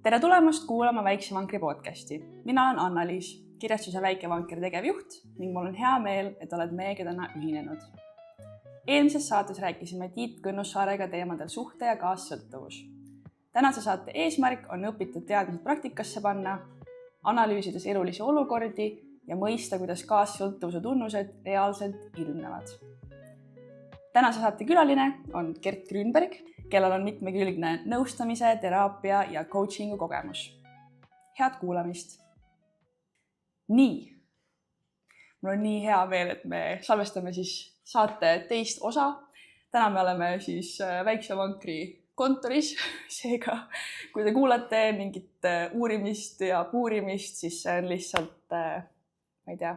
Tere tulemast kuulama Väikse Vankri podcasti. Mina olen Anna-Liis, kirjastuse Väike Vanker tegevjuht ning mul on hea meel, et oled meiega täna ühinenud. Eelmises saates rääkisime Tiit Kõnnussaarega teemadel suhte ja kaassõltuvus. Tänase saate eesmärk on õpitud teadmised praktikasse panna, analüüsides elulisi olukordi ja mõista, kuidas kaassõltuvuse tunnused reaalselt ilmnevad. Tänase saate külaline on Gert Grünberg, kellel on mitmekülgne nõustamise, teraapia ja coachingu kogemus. Head kuulamist! Nii, mul on nii hea meel, et me salvestame saate teist osa. Täna me oleme Väikse Vankri kontoris, seega kui te kuulate mingit uurimist ja puurimist, siis see on lihtsalt, ma ei tea,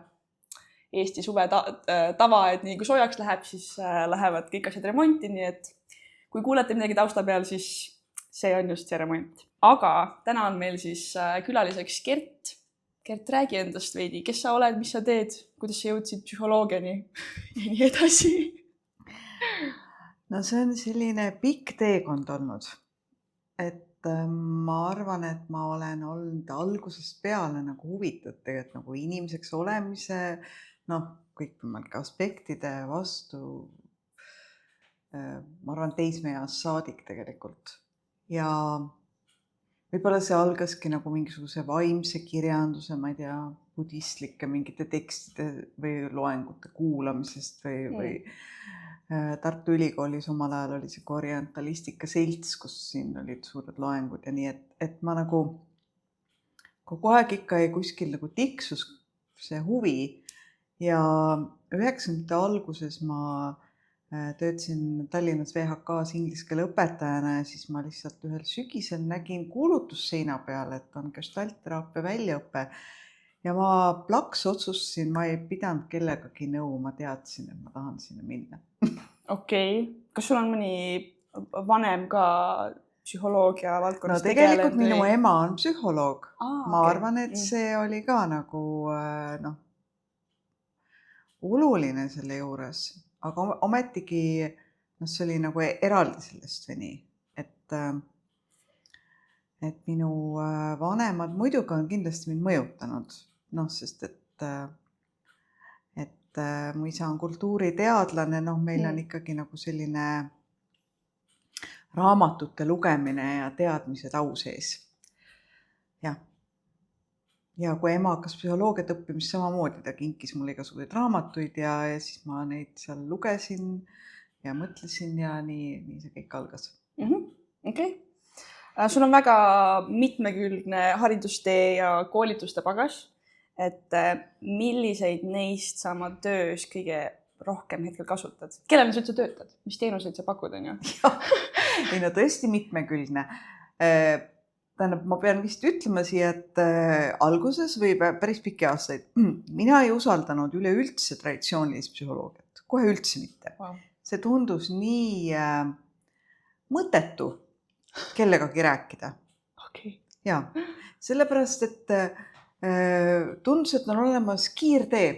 Eesti suve tava, et nii kui soojaks läheb, siis lähevad kõik asjad remonti, nii et kui kuulete midagi tausta peal, siis see on just see remont. Aga täna on meil külaliseks Gert. Gert, räägi endast veidi, kes sa oled, mis sa teed, kuidas sa jõudsid psühholoogiani ja nii edasi. No see on selline pikk teekond olnud. Et ma arvan, et ma olen olnud algusest peale nagu huvitatud tegelikult nagu inimeseks olemise, kõikvõimalike aspektide vastu. Ma arvan, teismeeas saadik tegelikult. Ja võib-olla see algaski nagu mingisuguse vaimse kirjanduse, ma ei tea, budistlike mingite tekstide või loengute kuulamisest või Tartu Ülikoolis omal ajal oli see orientalistika selts, kus siin olid suured loengud ja nii, et ma nagu kogu aeg ikka kuskil nagu tiksus see huvi ja 90ndate alguses ma töötasin Tallinnas VHK-s inglise keele õpetajana ja siis ma lihtsalt ühel sügisel nägin kuulutusseina peal, et on gestaltteraapia väljaõpe ja ma plaks otsustasin, ma ei pidanud kellegagi nõu, ma teadsin, et ma tahan sinna minna. Okei. Kas sul on mõni vanem ka psühholoogia valdkonnas tegelikult minu ema on psühholoog. Ma okei. arvan, et see oli ka nagu oluline selle juures. Aga ometigi see oli nagu eraldi sellest või nii, et minu vanemad muidugi on kindlasti mind mõjutanud, sest et mu isa on kultuuriteadlane, meil on ikkagi nagu selline raamatute lugemine ja teadmised au sees. Ja kui ema hakkas psühholoogiat õppimist samamoodi, ta kinkis mulle igasuguseid raamatuid ja siis ma neid seal lugesin ja mõtlesin ja nii see kõik algas. Okei. Sul on väga mitmekülgne haridustee ja koolituste pagas, et milliseid neist sa oma töös kõige rohkem hetkel kasutad? Kellele sa üldse töötad? Mis teenuseid sa pakud, on ju? Tõesti mitmekülgne. Ma pean vist ütlema siia, et alguses või päris pikki aastaid mina ei usaldanud üleüldse traditsioonilist psühholoogiat. Kohe üldse mitte. Wow. See tundus nii mõttetu kellegagi rääkida. Okay. Ja, sellepärast, et tundus, et on olemas kiirtee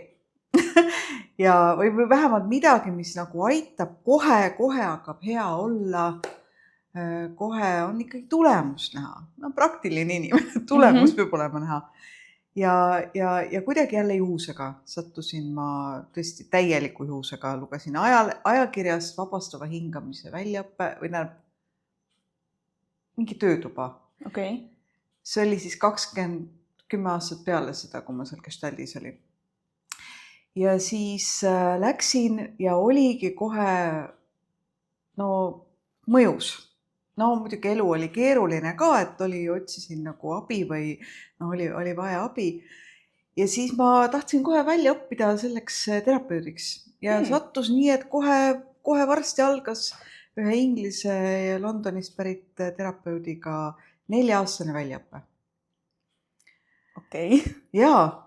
ja või vähemalt midagi, mis nagu aitab kohe hakkab hea olla. Kohe on ikkagi tulemus näha. Praktiline inimene, tulemus peab olema näha. Ja kuidagi jälle juhusega sattusin ma tõesti täieliku juhusega, lugesin ajakirjast vabastava hingamise väljaõppe või mingi töötuba. Okay. See oli 10 aastat peale seda, kui ma seal Gestaldis olin. Ja siis läksin ja oligi kohe mõjus. Muidugi elu oli keeruline ka, et otsisin nagu abi või oli vaja abi. Ja siis ma tahtsin kohe välja õppida selleks terapeudiks. Ja sattus nii, et kohe varsti algas ühe Inglise ja Londonist pärit terapeudiga 4-aastane väljaõppe. Okei. Ja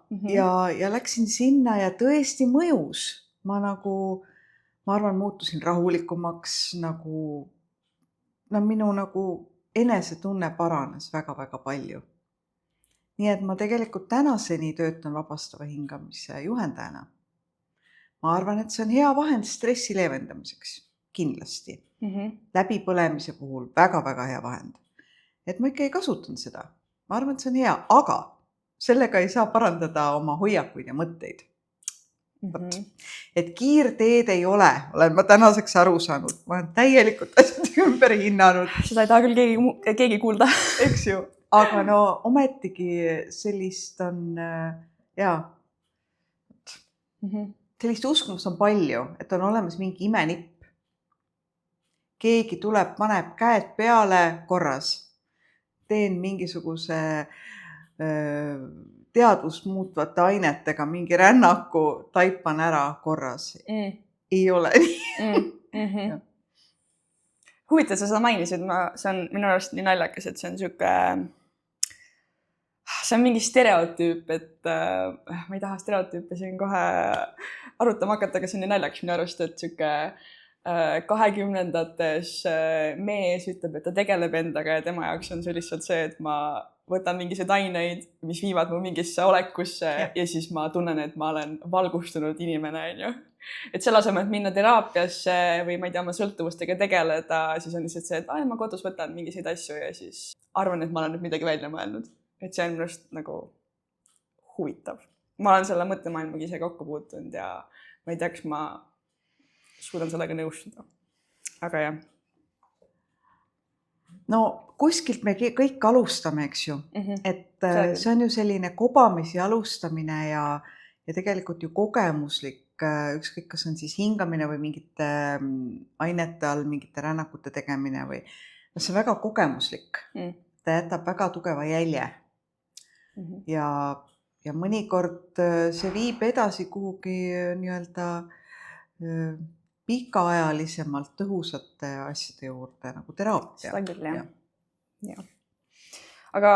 läksin sinna ja tõesti mõjus. Ma arvan, muutusin rahulikumaks minu enesetunne paranes väga-väga palju. Nii et ma tegelikult tänaseni töötan vabastava hingamise juhendajana. Ma arvan, et see on hea vahend stressi leevendamiseks, kindlasti. Läbipõlemise puhul väga-väga hea vahend. et ma ikka ei kasutanud seda. Ma arvan, et see on hea, aga sellega ei saa parandada oma hoiakuid ja mõtteid. Et kiirteed ei ole, olen ma tänaseks aru saanud. Ma olen täielikult asjad ümber hinnanud. Seda ei taha küll keegi kuulda. Eks ju, aga no ometigi sellist on, sellist uskumust on palju, et on olemas mingi imenipp. Keegi tuleb, paneb käed peale korras. Teen mingisuguse teadvust muutvate ainetega mingi rännaku, taipan ära korras. Ei ole nii. Huvitav, sa seda mainisid, see on minu arust nii naljakas, et see on mingi stereotüüp, et ma ei taha stereotüüpe siin kohe arutama hakata, aga see on nii naljakas minu arust, et siuke 20-ndates mees ütleb, et ta tegeleb endaga ja tema jaoks on see lihtsalt see, et ma võtan mingisugused aineid, mis viivad mu mingisse olekusse ja siis ma tunnen, et ma olen valgustunud inimene, onju. Et selle asemel, et minna teraapiasse või ma ei tea, oma sõltuvustega tegeleda, siis on lihtsalt see, et ma kodus võtan mingiseid asju ja siis arvan, et ma olen nüüd midagi välja mõelnud. Et see on minust nagu huvitav. Ma olen selle mõttemaailmaga ise kokku puutunud ja ma ei tea, kas ma suudan sellega nõustuda. Aga jah. No kuskilt me kõik alustame, eks ju. Et see on ju selline kobamisi alustamine ja tegelikult ju kogemuslik, ükskõik kas on siis hingamine või mingite ainete all, mingite rännakute tegemine või see on väga kogemuslik. Ta jätab väga tugeva jälje. Ja mõnikord see viib edasi kuhugi nii-öelda pikaajalisemalt tõhusate asjade juurde nagu teraapia. Seda küll, jah. Aga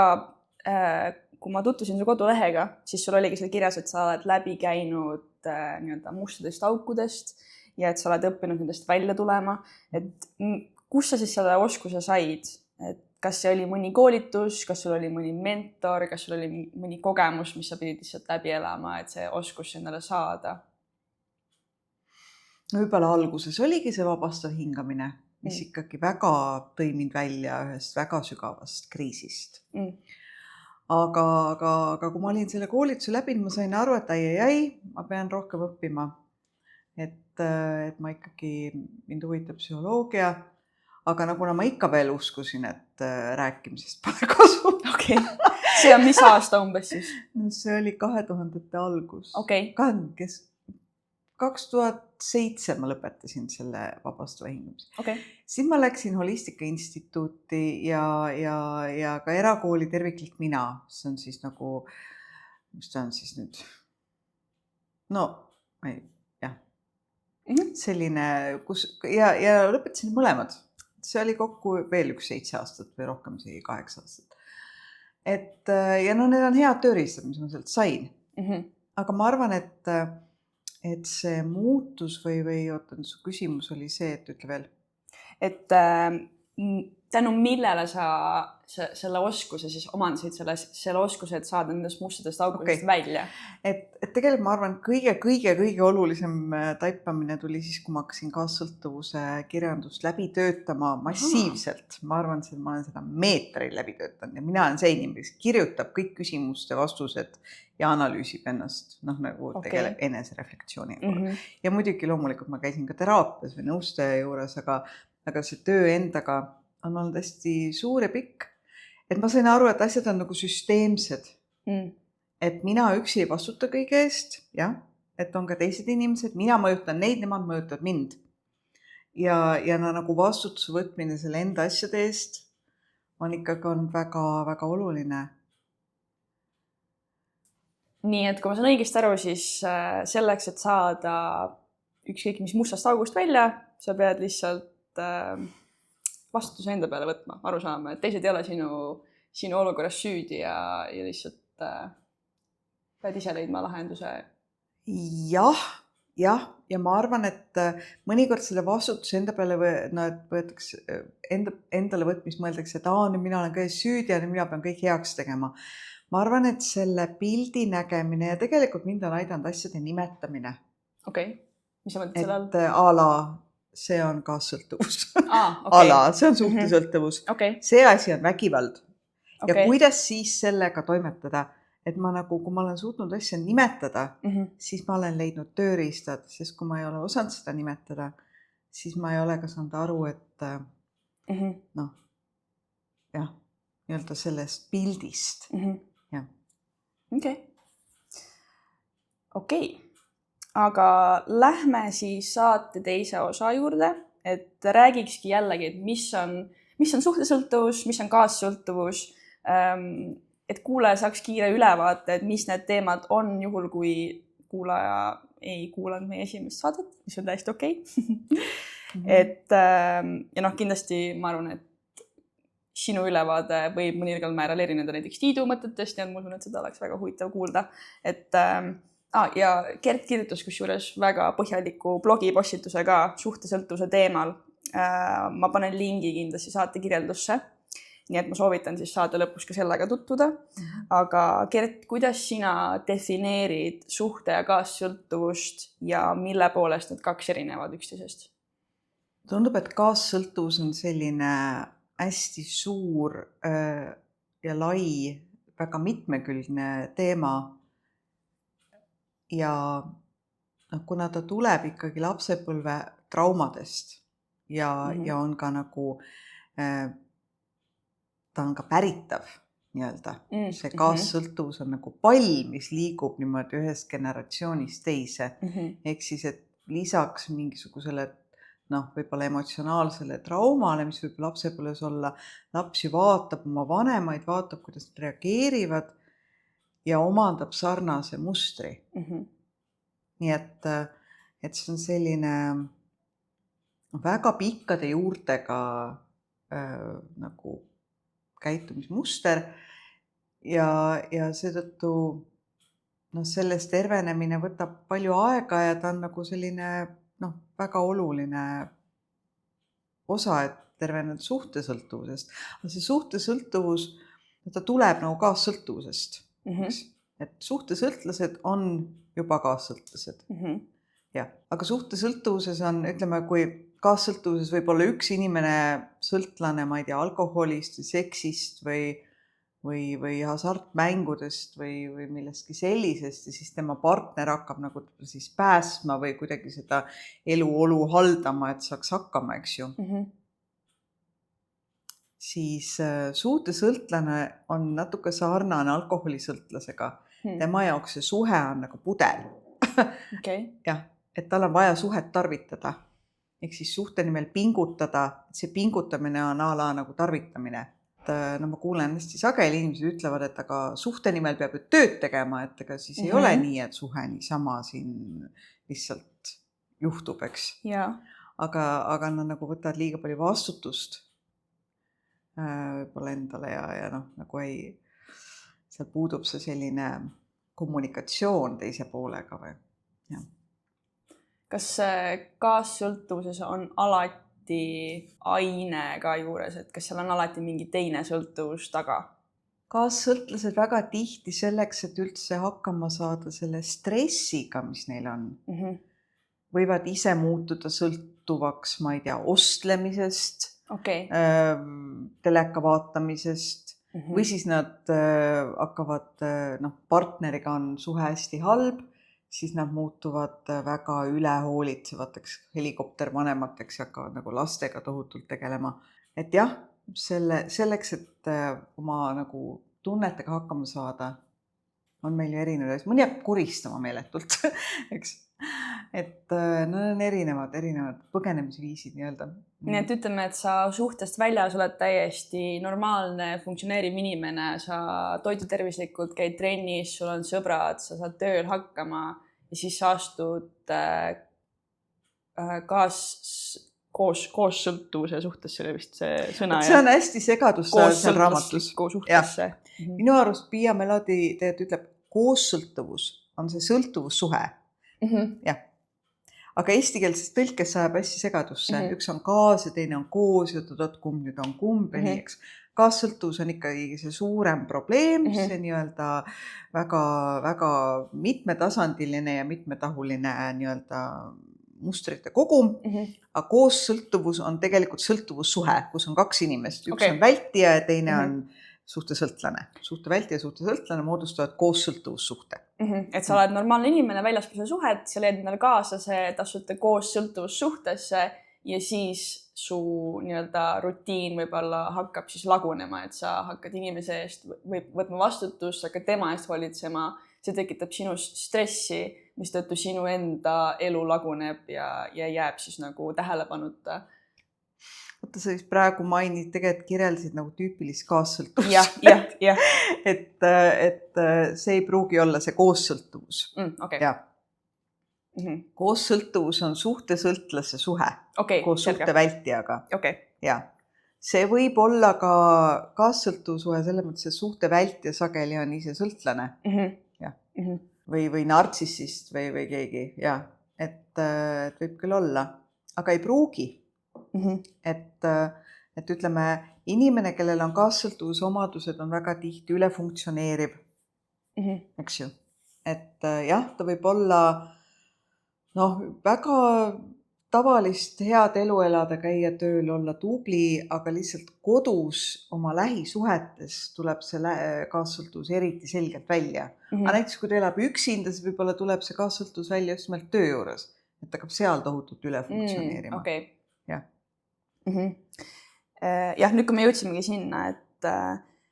kui ma tutvusin su kodulehega, siis sul oligi seal kirjas, et sa oled läbi käinud nii-öelda mustadest aukudest ja et sa oled õppinud nendest välja tulema. Et kus sa siis selle oskuse said? Et kas see oli mõni koolitus, kas sul oli mõni mentor, kas sul oli mõni kogemus, mis sa pidid lihtsalt läbi elama, et see oskus endale saada? No võib-olla alguses oligi see vabastav hingamine, mis ikkagi väga tõi mind välja ühest väga sügavast kriisist. Aga kui ma olin selle koolituse läbinud, ma sain aru, et ma pean rohkem õppima. Et ma ikkagi, mind huvitab psühholoogia, aga kuna ma ikka veel uskusin, et rääkimisest pole kasu. Okay. See on mis aasta umbes siis? See oli 2000-te algus. Okay. 2007 ma lõpetasin selle vabastava hingamise. Okay. Siis ma läksin Holistika Instituuti ja ka erakooli Terviklik mina. See on siis nagu, mis ta on siis nüüd? Selline, ja lõpetasin mõlemad. See oli kokku veel 7 aastat või rohkem, 8 aastat. Ja need on head tööriistad, mis ma sealt sain. Aga ma arvan, et see muutus või su küsimus oli see, et ütle veel. Et tänu millele sa selle oskuse siis omandasid selle oskuse, et saada nendest mustadest aukudest välja? Et tegelikult ma arvan, kõige olulisem taipamine tuli siis, kui ma hakkasin kaassõltuvuse kirjandust läbi töötama massiivselt. Ma arvan, et ma olen seda meetril läbi töötanud ja mina olen see inimene, kes kirjutab kõik küsimuste vastused ja analüüsib ennast, tegeleb enesereflektsiooniga. Ja muidugi loomulikult ma käisin ka teraapias või nõustaja juures, aga see töö endaga on olnud hästi suur ja pikk. Et ma sain aru, et asjad on nagu süsteemsed. Et mina üksi ei vastuta kõige eest, et on ka teised inimesed, mina mõjutan neid, nemad mõjutavad mind. Ja nagu vastutuse võtmine selle enda asjade eest on ikkagi väga oluline. Nii, et kui ma saan õigesti aru, siis selleks, et saada ükskõik mis mustast august välja, sa pead lihtsalt vastutuse enda peale võtma, aru saama, et teised ei ole sinu olukorras süüdi ja lihtsalt pead ise leidma lahenduse. Ja ma arvan, et mõnikord selle vastutuse enda peale endale võtmist mõeldakse, et nüüd mina olen kõik süüdi ja mina pean kõik heaks tegema. Ma arvan, et selle pildi nägemine ja tegelikult mind on aidanud asjade nimetamine. Okei. Mis sa mõtled selle all? Et a la see on kaassõltuvus. Okay. Ala, see on suhtesõltuvus. Okay. See asi on vägivald. Ja Okay. kuidas siis sellega toimetada, et ma nagu, kui ma olen suutnud asja nimetada, siis ma olen leidnud tööriistad, sest kui ma ei ole osanud seda nimetada, siis ma ei ole ka saanud aru, et noh, jah, nii-öelda sellest pildist. Jah. Okei. Aga lähme siis saate teise osa juurde, et räägikski jällegi, et mis on suhtesõltuvus, mis on kaassõltuvus, et kuulaja saaks kiire ülevaate, et mis need teemad on juhul, kui kuulaja ei kuulanud meie esimest saadet, mis on täiesti okei. Et ja kindlasti ma arvan, et sinu ülevaade võib mõnirgal määral erineda näiteks Tiidu mõtetest ja ma usun, et seda oleks väga huvitav kuulda. Ja Gert kirjutas kusjuures väga põhjaliku blogipostituse ka suhtesõltuvuse teemal. Ma panen lingi kindlasti saate kirjeldusse. Nii et ma soovitan siis saate lõpus ka sellega tutvuda. Aga Gert, kuidas sina defineerid suhte- ja kaassõltuvust ja mille poolest need kaks erinevad üksteisest? Tundub, et kaassõltuvus on selline hästi suur ja lai, väga mitmekülgne teema. Ja kuna ta tuleb ikkagi lapsepõlve traumadest ja on ka nagu ta on ka päritav nii-öelda. See kaassõltuvus on nagu pall, mis liigub niimoodi ühest generatsioonist teise. Ehk siis, et lisaks mingisugusele võib-olla emotsionaalsele traumale, mis võib lapsepõlves olla, laps ju vaatab oma vanemaid, vaatab, kuidas nad reageerivad ja omandab sarnase mustri. Nii et see on selline väga pikkade juurtega nagu käitumismuster ja seetõttu sellest tervenemine võtab palju aega ja ta on nagu selline väga oluline osa, et terveneda suhtesõltuvusest. Aga see suhtesõltuvus, ta tuleb nagu kaassõltuvusest. Et suhtesõltlased on juba kaassõltlased. Ja, aga suhtesõltuvuses on, ütleme, kui kaassõltuvuses võib olla üks inimene sõltlane, ma ei tea, alkoholist või seksist või hasartmängudest või millestki sellisest ja siis tema partner hakkab nagu siis pääsma või kuidagi seda eluolu haldama, et saaks hakkama, eks ju. Siis suhtesõltlane on natuke sarnane alkoholisõltlasega. Tema jaoks see suhe on nagu pudel. Jah, et tal on vaja suhet tarvitada. Ehk siis suhte nimel pingutada, et see pingutamine on ala nagu tarvitamine. Ma kuulen hästi sageli, inimesed ütlevad, et aga suhte nimel peab ju tööd tegema, et ega siis ei ole nii, et suhe niisama siin lihtsalt juhtub, eks. Aga nad nagu võtavad liiga palju vastutust võib-olla endale ja nagu seal puudub see selline kommunikatsioon teise poolega või, jah. Kas kaassõltuvuses on alati aine ka juures, et kas seal on alati mingi teine sõltuvus taga? Kaassõltlased väga tihti selleks, et üldse hakkama saada selle stressiga, mis neil on, võivad ise muutuda sõltuvaks, ma ei tea, ostlemisest, teleka vaatamisest või siis nad hakkavad, partneriga on suhe hästi halb, siis nad muutuvad väga ülehoolitsevateks helikoptervanemateks ja hakkavad nagu lastega tohutult tegelema. Et jah, selleks, et oma nagu tunnetega hakkama saada, on meil ju erinevad. Mõni jääb kuristama meeletult, eks. Et nad on erinevad põgenemisviisid nii-öelda. Nii et ütleme, et sa suhtest väljas oled täiesti normaalne, funktsioneeriv inimene, sa toidu tervislikult, käid trennis, sul on sõbrad, sa saad tööl hakkama ja siis sa astud koossõltuvuse suhtes, see oli vist see sõna. See on hästi segadus seal raamatus. Suhtesse. Minu arust Pia Melodi ütleb, koossõltuvus on see sõltuvussuhe. Jah. Aga eestikeelses tõlkes sajab hästi segadusse. Üks on kaas ja teine on koos ja kumb nüüd on kumb. Kaassõltuvus on ikkagi see suurem probleem, see nii-öelda väga, väga mitmetasandiline ja mitmetahuline nii-öelda mustrite kogum, aga koossõltuvus on tegelikult sõltuvussuhe, kus on kaks inimest. Üks on vältija ja teine on suhtesõltlane. Suhtevältija ja suhtesõltlane moodustavad koossõltuvussuhte. Et sa oled normaalne inimene väljaspool suhet, sa leiad endale kaaslase, et asute koossõltuvussuhtesse ja siis su nii-öelda rutiin võib-olla hakkab siis lagunema, et sa hakkad inimese eest võtma vastutust, hakkad tema eest hoolitsema. See tekitab sinust stressi, mis tõttu sinu enda elu laguneb ja jääb siis nagu tähelepanuta. Võtta sa siis praegu mainid, tegelikult kirjeldasid nagu tüüpilist kaassõltuvust. Jah. et see ei pruugi olla see koossõltuvus. Koossõltuvus on suhtesõltlase suhe koos suhtevältijaga. Ja. See võib olla ka kaassõltuvussuhe, selle mõttes, et suhtevältja sageli on ise sõltlane. Või nartsissist või keegi. Ja. Et võib küll olla, aga ei pruugi. Et ütleme, inimene, kellel on kaassõltuvuse omadused, on väga tihti ülefunktsioneeriv. Eks ju? Et jah, ta võib olla väga tavalist head elu elada, käia tööl, olla tubli, aga lihtsalt kodus oma lähisuhetes tuleb see kaassõltuvus eriti selgelt välja. Aga näiteks, kui ta elab üksinda, siis võib-olla tuleb see kaassõltuvus välja just nimelt töö juures, et hakkab seal tohutult ülefunktsioneerima. Jah, nüüd kui me jõudsimegi sinna,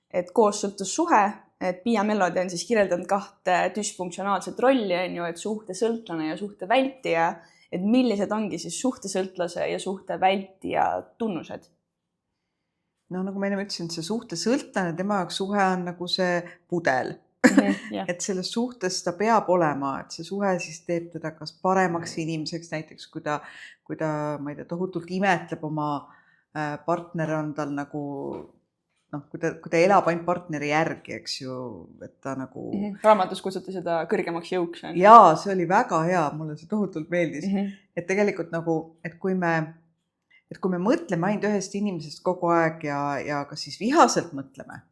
et koossõltuvussuhe, et Pia Mellodi on siis kirjeldanud kahte dysfunktsionaalset rolli, et suhtesõltlane ja suhtevältija, et millised ongi siis suhtesõltlase ja suhtevältija tunnused? Nagu ma enne ütlesin, see suhtesõltlane, tema jaoks suhe on nagu see pudel. Et selles suhtes ta peab olema, et see suhe siis teeb teda kas paremaks inimeseks, näiteks kui ta, ma ei tea, tohutult imetleb oma partner on tal nagu, kui ta elab ainult partneri järgi, eks ju, et ta nagu... Raamatus kutsuti seda kõrgemaks jõuks. Jaa, see oli väga hea, mulle see tohutult meeldis. Et tegelikult nagu, et kui me mõtleme ainult ühest inimesest kogu aeg ja kas siis vihaselt mõtleme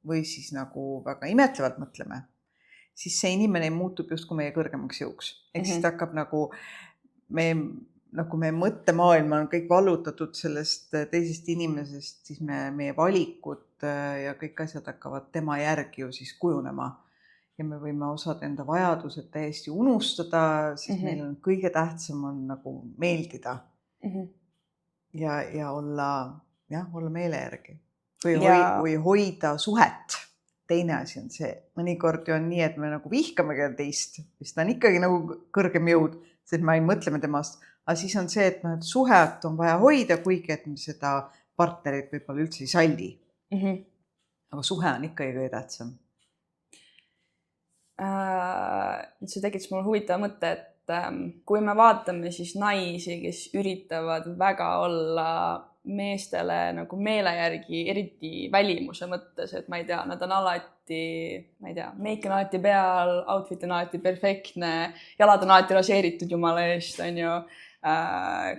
või siis nagu väga imetlevalt mõtleme, siis see inimene muutub justkui meie kõrgemaks jõuks. Ehk siis ta hakkab nagu meie mõttemaailm on kõik vallutatud sellest teisest inimesest, siis meie valikud ja kõik asjad hakkavad tema järgi ju siis kujunema. Ja me võime osad enda vajadused täiesti unustada, siis meil on kõige tähtsam on nagu meeldida ja olla meele järgi. Või hoida suhet. Teine asi on see. Mõnikord on nii, et me nagu vihkame keda teist, sest ta on ikkagi nagu kõrgem jõud, sest me ei mõtleme temast. Aga siis on see, et suhet on vaja hoida, kuigi et me seda partnerit võib-olla üldse ei salli. Aga suhe on ikkagi kõige tähtsam. See tekitas mulle huvitava mõtte, et kui me vaatame siis naisi, kes üritavad väga olla meestele nagu meele järgi, eriti välimuse mõttes, et ma ei tea, nad on alati, ma ei tea, meik on alati peal, outfit on alati perfektne, jalad on alati raseeritud jumala eest, on ju.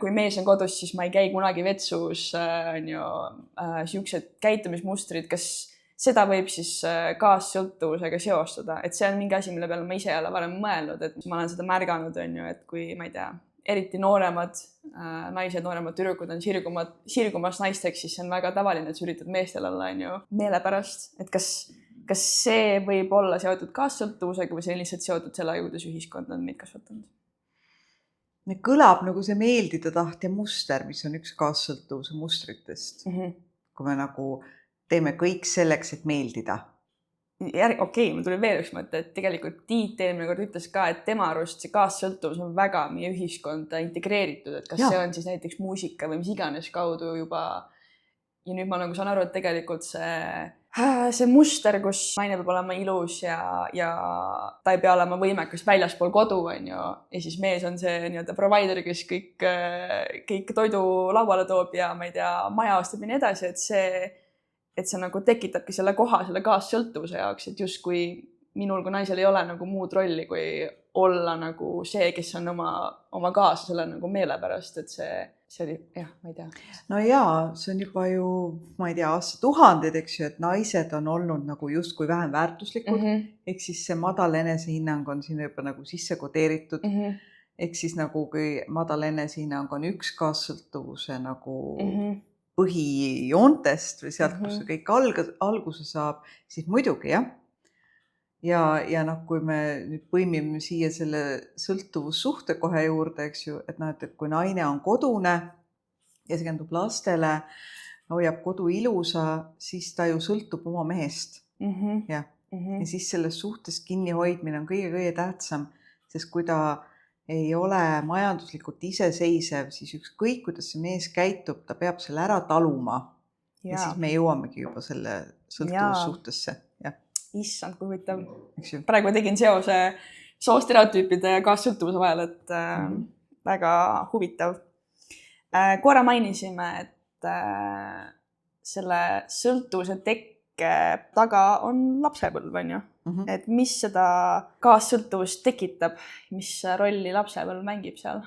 Kui mees on kodus, siis ma ei käi kunagi vetsus, on ju, siuksed käitumismustrid, kas seda võib siis kaassõltuvusega seostada, et see on mingi asi, mille peale ma ise ei ole varem mõelnud, et ma olen seda märganud, on ju, et kui, ma ei tea, eriti nooremad naised, nooremad tüdrukud on sirgumas naisteks, siis see on väga tavaline, et sa üritad meestel olla meele pärast. Et kas see võib olla seotud kaassõltuvusega või see on lihtsalt seotud sellega, kuidas ühiskond on meid kasvatanud? Kõlab nagu see meeldida tahtja muster, mis on üks kaassõltuvuse mustritest. Kui me nagu teeme kõik selleks, et meeldida. Okei, mul tuli veel üks mõte, et tegelikult Tiit eelmine kord ütles ka, et tema arust see kaassõltuvus on väga meie ühiskonda integreeritud, et kas see on siis näiteks muusika või mis iganes kaudu juba. Ja nüüd ma nagu saan aru, et tegelikult see muster, kus naine peab olema ilus ja ta ei pea olema võimekas väljaspool kodu, on ju. Ja siis mees on see nii-öelda provider, kes kõik toidu lauale toob ja ma ei tea, maja ostab ja nii edasi, et see nagu tekitabki selle koha selle kaassõltuvuse jaoks, et just kui minul kui naisel ei ole nagu muud rolli, kui olla nagu see, kes on oma kaaslasele nagu meele pärast, et see oli, ma ei tea. No jaa, see on juba ju, ma ei tea, aastatuhanded, eks ju, et naised on olnud nagu justkui vähem väärtuslikud, ehk siis see madal enesehinnang on siin juba nagu sisse kodeeritud Ehk siis nagu kui madal enesehinnang on üks kaassõltuvuse nagu Mhm. põhijoontest või sealt, kus see kõik alguse saab, siis muidugi jah. Ja noh, kui me nüüd põimime siia selle sõltuvussuhte kohe juurde, eks ju, et noh, et kui naine on kodune, keskendub lastele, hoiab kodu ilusa, siis ta ju sõltub oma mehest. Jah. Ja siis selles suhtes kinnihoidmine on kõige tähtsam, sest kui ta ei ole majanduslikult iseseisev, siis ükskõik, kuidas see mees käitub, ta peab selle ära taluma. Ja siis me jõuamegi juba selle sõltuvussuhtesse. Jah. Issand, kui huvitav. Praegu tegin seose soostereotüüpide ja kaassõltuvuse vahel, et väga huvitav. Korra mainisime, et selle sõltuvuse tekke taga on lapsepõlv, on ju? Et mis seda kaassõltuvust tekitab, mis rolli lapsepõlv mängib seal?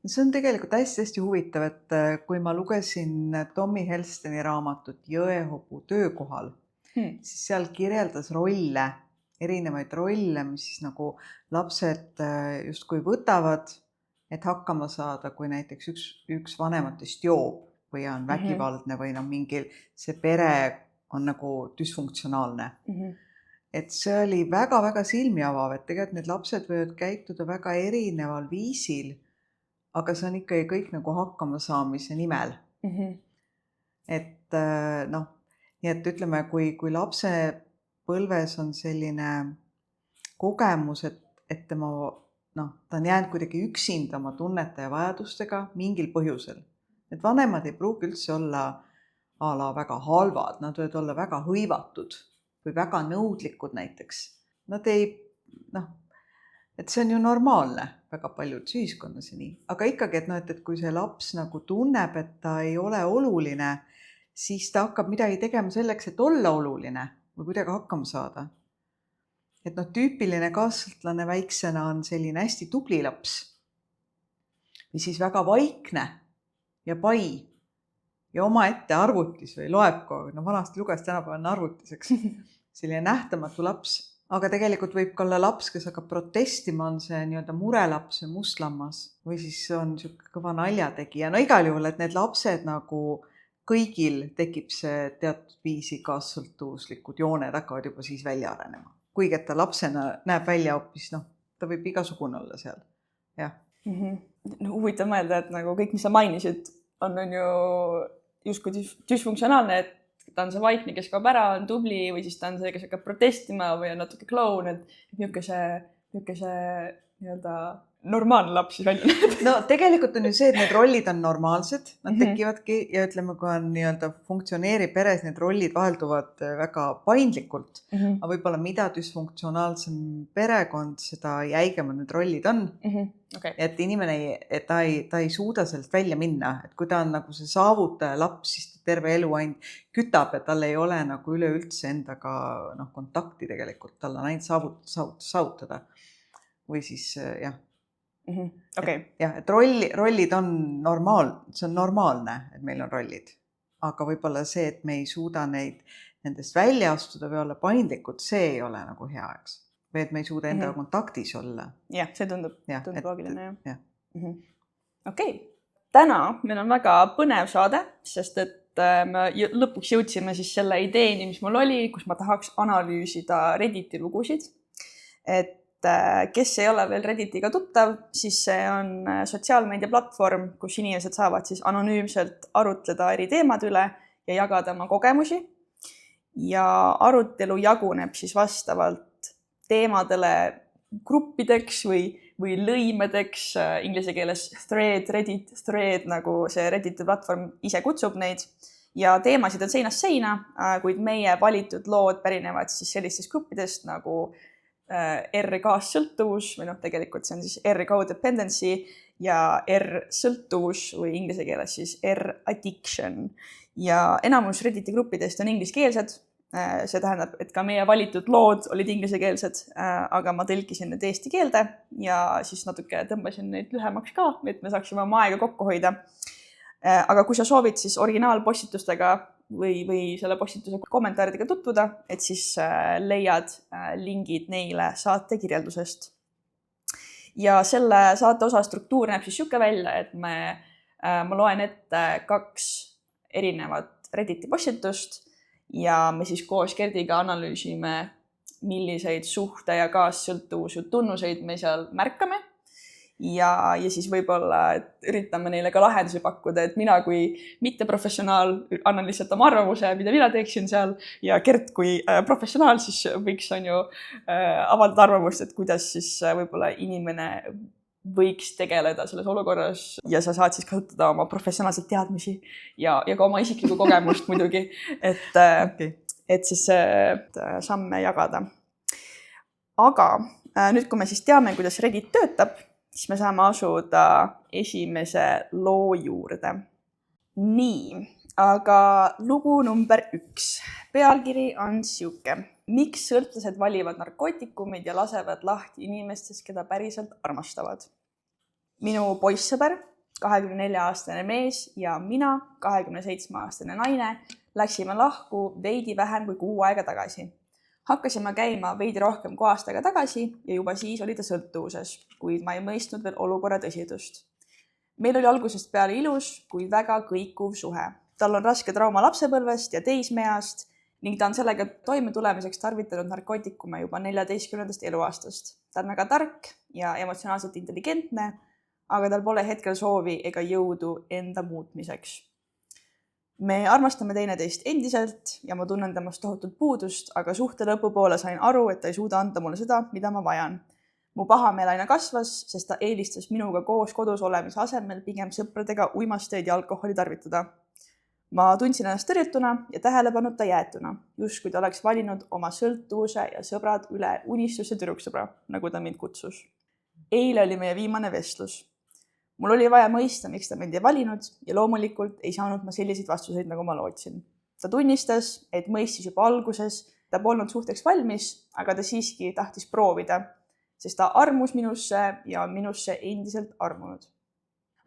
See on tegelikult hästi huvitav, et kui ma lugesin Tommy Helsteni raamatut Jõehobu töökohal, siis seal kirjeldas rolle, erinevaid rolle, mis siis nagu lapsed justkui võtavad, et hakkama saada, kui näiteks üks vanematest joob või on vägivaldne või mingil see pere on nagu düsfunktsionaalne. Et see oli väga silmi avav, et tegelikult need lapsed võivad käituda väga erineval viisil, aga see on ikkagi kõik nagu hakkama saamise nimel. Et noh, nii et ütleme, kui lapse põlves on selline kogemus, et tema, ta on jäänud kuidagi üksinda oma tunnete ja vajadustega mingil põhjusel. Need vanemad ei pruugi üldse olla a la väga halvad, nad võivad olla väga hõivatud või väga nõudlikud näiteks. Nad ei, et see on ju normaalne väga paljudes ühiskonnas ja nii. Aga ikkagi, et kui see laps nagu tunneb, et ta ei ole oluline, siis ta hakkab midagi tegema selleks, et olla oluline või kuidagi hakkama saada. Et tüüpiline kaassõltlane väiksena on selline hästi tubli laps või siis väga vaikne ja pai ja omaette arvutis või loeb kogu, vanasti luges, tänapäeval on arvutiseks, selline nähtamatu laps. Aga tegelikult võib ka olla laps, kes hakkab protestima, on see nii-öelda murelaps või mustlammas või siis on niisugune kõva naljategija. Igal juhul, et need lapsed nagu kõigil tekib see teatud viisi kaassõltuvuslikud jooned hakkavad juba siis välja arenema. Kuigi, et ta lapsena näeb välja hoopis, ta võib igasugune olla seal. Jah. Huvitav mõelda, et nagu kõik, mis sa mainisid, on ju justkui düsfunktsionaalne, et ta on see vaikne, kes kaob ära, on tubli või siis ta on see, kes hakkab protestima või on natuke kloun, et niisuguse nii-öelda normaalne laps siis välja näeb. No tegelikult on ju see, et need rollid on normaalsed, nad tekivadki ja ütleme, kui on nii-öelda funktsioneerib peres, need rollid vahelduvad väga paindlikult, aga võib-olla mida düsfunktsionaalsem perekond, seda jäigemad need rollid on. Et inimene ta ei suuda sellest välja minna, et kui ta on nagu see saavutaja laps, siis ta terve elu ainult kütab, et tal ei ole nagu üleüldse endaga kontakti tegelikult, tal on ainult saavutada. Või siis jah. Et rollid on see on normaalne, et meil on rollid, aga võib-olla see, et me ei suuda nendest välja astuda või olla paindlikud, see ei ole nagu hea, eks. Või et me ei suuda endaga kontaktis olla. Jah, see tundub loogiline. Okei. Täna meil on väga põnev saade, sest et me lõpuks jõudsime siis selle ideeni, mis mul oli, kus ma tahaks analüüsida Redditi lugusid. Et kes ei ole veel Redditiga tuttav, siis see on sotsiaalmeedia platvorm, kus inimesed saavad siis anonüümselt arutleda eri teemade üle ja jagada oma kogemusi. Ja arutelu jaguneb siis vastavalt teemadele gruppideks või lõimedeks, inglise keeles Reddit thread, nagu see Redditi platvorm ise kutsub neid. Ja teemasid on seinast seina, kuid meie valitud lood pärinevad siis sellistest gruppidest nagu R-kaassõltuvus või tegelikult see on siis R-codependency ja R-sõltuvus või inglise keeles siis R-addiction. Ja enamus Redditi gruppidest on ingliskeelsed. See tähendab, et ka meie valitud lood olid ingliskeelsed, aga ma tõlkisin need eesti keelde ja siis natuke tõmbasin neid lühemaks ka, et me saaksime oma aega kokku hoida. Aga kui sa soovid siis originaalpostitustega või selle postituse kommentaaridega tutvuda, et siis leiad lingid neile saate kirjeldusest. Ja selle saate osa struktuur näeb siis siuke välja, et ma loen ette 2 erinevat Redditi postitust ja me siis koos Gerdiga analüüsime, milliseid suhte ja kaassõltuvuse tunnuseid me seal märkame. Ja siis võib-olla üritame neile ka lahendusi pakkuda, et mina kui mitteprofessionaal annan lihtsalt oma arvamuse, mida mina teeksin seal ja Gert kui professionaal siis võiks avaldada arvamust, et kuidas siis võib-olla inimene võiks tegeleda selles olukorras ja sa saad siis kasutada oma professionaalseid teadmisi ja ka oma isiklikku kogemust muidugi, et siis samme jagada. Aga nüüd, kui me siis teame, kuidas Reddit töötab, siis me saame asuda esimese loo juurde. Nii, aga lugu number 1. Pealkiri on siuke. Miks sõltlased valivad narkootikumid ja lasevad lahti inimestest, keda päriselt armastavad? Minu poissõber, 24-aastane mees ja mina, 27-aastane naine, läksime lahku veidi vähem kui kuu aega tagasi. Hakkasime käima veidi rohkem kui aasta aega tagasi ja juba siis oli ta sõltuvuses, kuid ma ei mõistnud veel olukorra tõsidust. Meil oli algusest peale ilus, kuid väga kõikuv suhe. Tal on raske trauma lapsepõlvest ja teismeast ning ta on sellega toime tulemiseks tarvitanud narkootikume juba 14. eluaastast. Ta on väga tark ja emotsionaalselt intelligentne, aga tal pole hetkel soovi ega jõudu enda muutmiseks. Me armastame teineteist endiselt ja ma tunnen temast tohutut puudust, aga suhte lõpupoole sain aru, et ta ei suuda anda mulle seda, mida ma vajan. Mu pahameel aina kasvas, sest ta eelistas minuga koos kodus olemise asemel pigem sõpradega uimasteid ja alkoholi tarvitada. Ma tundsin ennast tõrjutuna ja tähelepanuta jäetuna, just kui ta oleks valinud oma sõltuvuse ja sõbrad üle unistuse tüdruksõbra, nagu ta mind kutsus. Eile oli meie viimane vestlus. Mul oli vaja mõista, miks ta mind ei valinud ja loomulikult ei saanud ma selliseid vastuseid, nagu ma lootsin. Ta tunnistas, et mõistis juba alguses, ta polnud suhteks valmis, aga ta siiski tahtis proovida, sest ta armus minusse ja on minusse endiselt armunud.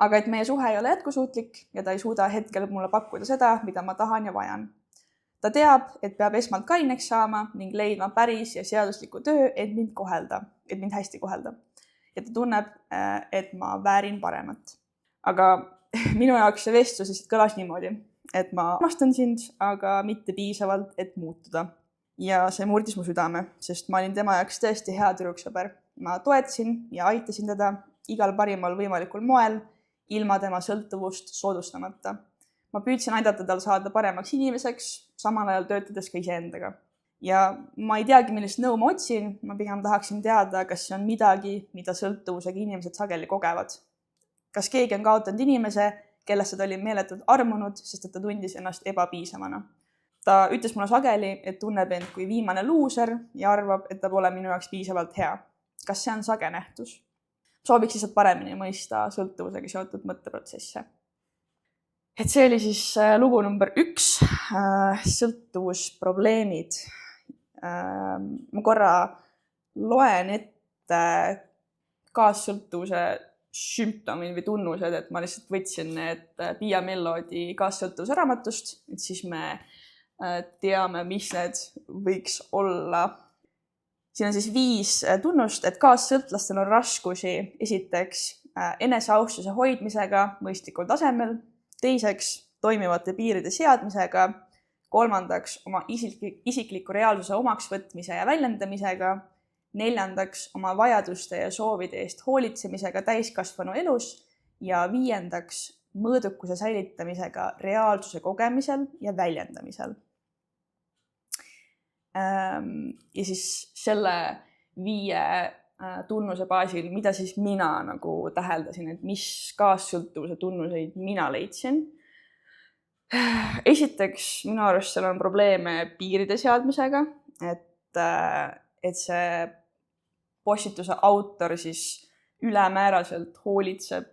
Aga et meie suhe ei ole jätkusuutlik ja ta ei suuda hetkel mulle pakkuda seda, mida ma tahan ja vajan. Ta teab, et peab esmalt kaineks saama ning leidma päris ja seadusliku töö, et mind hästi kohelda. Ja ta tunneb, et ma väärin paremat. Aga minu jaoks see vestlus lihtsalt kõlas niimoodi, et ma armastan sind, aga mitte piisavalt, et muutuda. Ja see murdis mu südame, sest ma olin tema jaoks tõesti hea tüdruksõber. Ma toetasin ja aitasin teda igal parimal võimalikul moel, ilma tema sõltuvust soodustamata. Ma püüdsin aidata tal saada paremaks inimeseks, samal ajal töötades ka iseendaga. Ja ma ei teagi, millist nõu ma otsin, ma pigem tahaksin teada, kas see on midagi, mida sõltuvusega inimesed sageli kogevad. Kas keegi on kaotanud inimese, kellest ta oli meeletult armunud, sest ta tundis ennast ebapiisavana. Ta ütles mulle sageli, et tunneb end kui viimane luuser ja arvab, et ta pole minu jaoks piisavalt hea. Kas see on sage nähtus? Sooviks lihtsalt paremini mõista sõltuvusega seotud mõtteprotsesse. Et see oli siis lugu number 1, sõltuvusprobleemid. Ma korra loen ette kaassõltuvuse sümptomid või tunnused, et ma lihtsalt võtsin need Pia Mellodi kaassõltuvuse raamatust, et siis me teame, mis need võiks olla. Siin on siis 5 tunnust, et kaassõltlastel on raskusi esiteks eneseaustuse hoidmisega mõistlikul tasemel, teiseks toimivate piiride seadmisega, kolmandaks oma isikliku reaalsuse omaks võtmise ja väljendamisega, neljandaks oma vajaduste ja soovide eest hoolitsemisega täiskasvanu elus ja 5. mõõdukuse säilitamisega reaalsuse kogemisel ja väljendamisel. Ja siis selle 5 tunnuse baasil, mida siis mina nagu täheldasin, et mis kaassõltuvuse tunnuseid mina leidsin. Esiteks, minu arust seal on probleeme piiride seadmisega, et see postituse autor siis ülemääraselt hoolitseb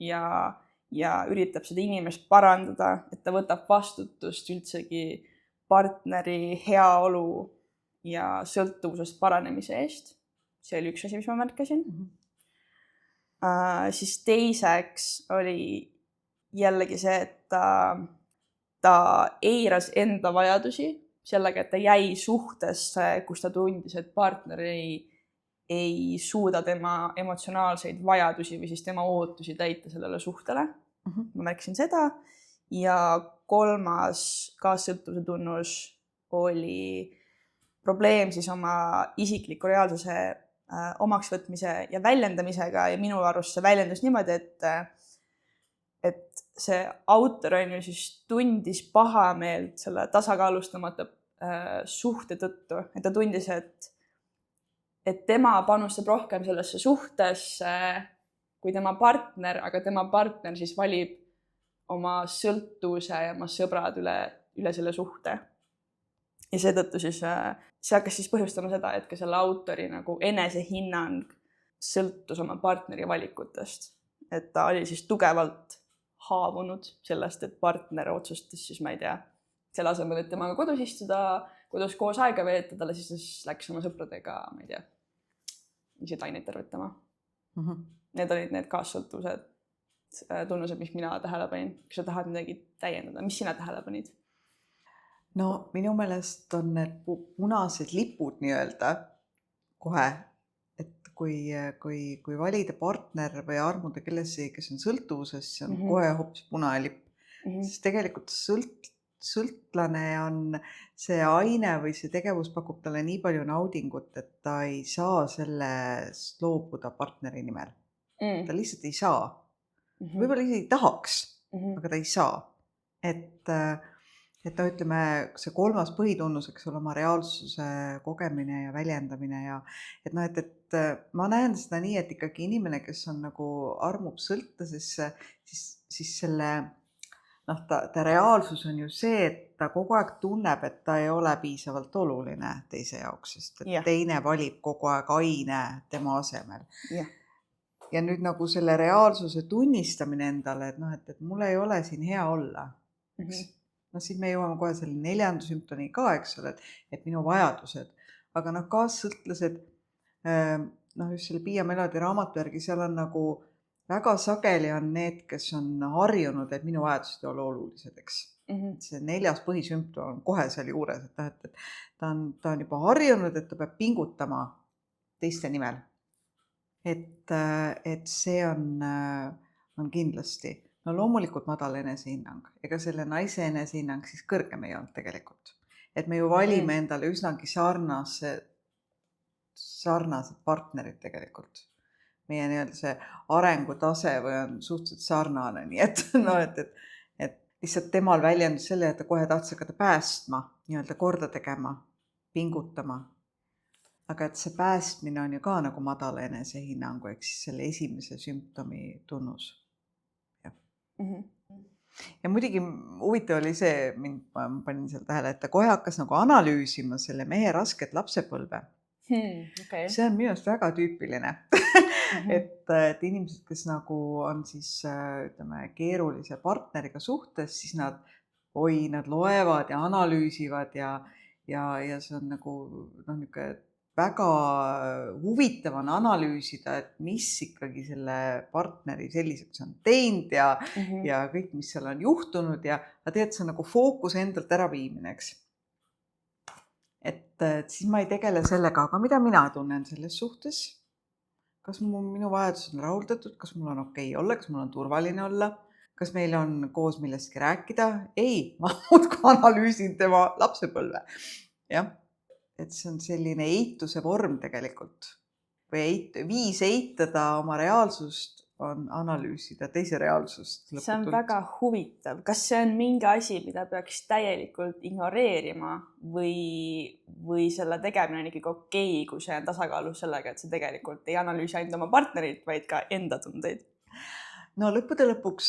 ja üritab seda inimest parandada, et ta võtab vastutust üldsegi partneri heaolu ja sõltuvusest paranemise eest. See oli üks asi, mis ma märkasin. Siis teiseks oli jällegi see, et ta eiras enda vajadusi sellega, et ta jäi suhtesse, kus ta tundis, et partner ei suuda tema emotsionaalseid vajadusi või siis tema ootusi täita sellele suhtele. Ma märkisin seda. Ja 3. kaassõltuvuse tunnus oli probleem siis oma isikliku reaalsuse omaksvõtmise ja väljendamisega ja minu arust see väljendus niimoodi, et see autor on ju siis tundis pahameelt selle tasakaalustamata suhte tõttu, et ta tundis, et tema panustab rohkem sellesse suhtesse kui tema partner, aga tema partner siis valib oma sõltuvuse ja oma sõbrad üle selle suhte. Ja seetõttu siis see hakkas siis põhjustama seda, et ka selle autori nagu enesehinnang sõltus oma partneri valikutest. Et ta oli siis tugevalt haavunud sellest, et partner otsustas siis, ma ei tea, selle asemel, et temaga kodus istuda, kodus koos aega veeta, talle siis läks oma sõpradega, ma ei tea, ise taineid tervitama. Need olid need kaassõltuvused tunnused, mis mina tähele panin. Kui sa tahad midagi täiendada, mis sina tähele panid? No minu meelest on need punased lipud nii-öelda kohe, et kui valida partner või armuda kellesi, kes on sõltuvuses, see on kohe hoopis punalipp. Sest tegelikult sõltlane on see aine või see tegevus pakub talle nii palju naudingut, et ta ei saa sellest loobuda partneri nimel. Ta lihtsalt ei saa. Võib-olla isegi tahaks, aga ta ei saa. Et ütleme, see 3. põhitunnus, eks ole, oma reaalsuse kogemine ja väljendamine ja et ma näen seda nii, et ikkagi inimene, kes on nagu armub sõltlasesse, siis selle, ta reaalsus on ju see, et ta kogu aeg tunneb, et ta ei ole piisavalt oluline teise jaoks, sest et teine valib kogu aeg aine tema asemel. Ja nüüd nagu selle reaalsuse tunnistamine endale, et mul ei ole siin hea olla. Siis me jõuame kohe selle 4. sümptomi ka, eks ole, et minu vajadused. Aga kaassõltlased, just selle Pia Melody raamatu järgi, seal on nagu väga sageli on need, kes on harjunud, et minu vajadused ei ole olulised, eks. See 4. põhisümptom on kohe seal juures, et ta on juba harjunud, et ta peab pingutama teiste nimel. Et see on kindlasti. No loomulikult madal enesehinnang. Ega selle naise enesehinnang siis kõrgem ei olnud tegelikult. Et me ju valime endale üsnagi sarnased partnerid tegelikult. Meie nii-öelda see arengutase või on suhteliselt sarnane. Nii et lihtsalt temal väljendus selle, et ta kohe tahtis hakata päästma, nii-öelda korda tegema, pingutama. Aga et see päästmine on ju ka nagu madal enesehinnangu, ehk siis selle esimese sümptomi tunnus. Ja muidugi huvitav oli see, ma panin seal tähele, et ta kohe hakkas nagu analüüsima selle mehe rasket lapsepõlve. See on minu arust väga tüüpiline. Et inimesed, kes nagu on siis, ütleme, keerulise partneriga suhtes, siis nad loevad ja analüüsivad ja see on nagu väga huvitav on analüüsida, et mis ikkagi selle partneri selliseks on teinud ja kõik, mis seal on juhtunud ja see on nagu fookus endalt ära viimine, eks. Et siis ma ei tegele sellega, aga mida mina tunnen selles suhtes? Kas minu vajadus on rahuldatud? Kas mul on okei olla? Kas mul on turvaline olla? Kas meil on koos millestki rääkida? Ei, ma analüüsin tema lapsepõlve. Jah. Et see on selline eituse vorm tegelikult. Või viis eitada oma reaalsust on analüüsida teise reaalsust. See on väga huvitav. Kas see on mingi asi, mida peaks täielikult ignoreerima või selle tegemine on ikkagi okei, kui see on tasakaalus sellega, et see tegelikult ei analüüsi ainult oma partnerit, vaid ka enda tundeid? No lõppude lõpuks...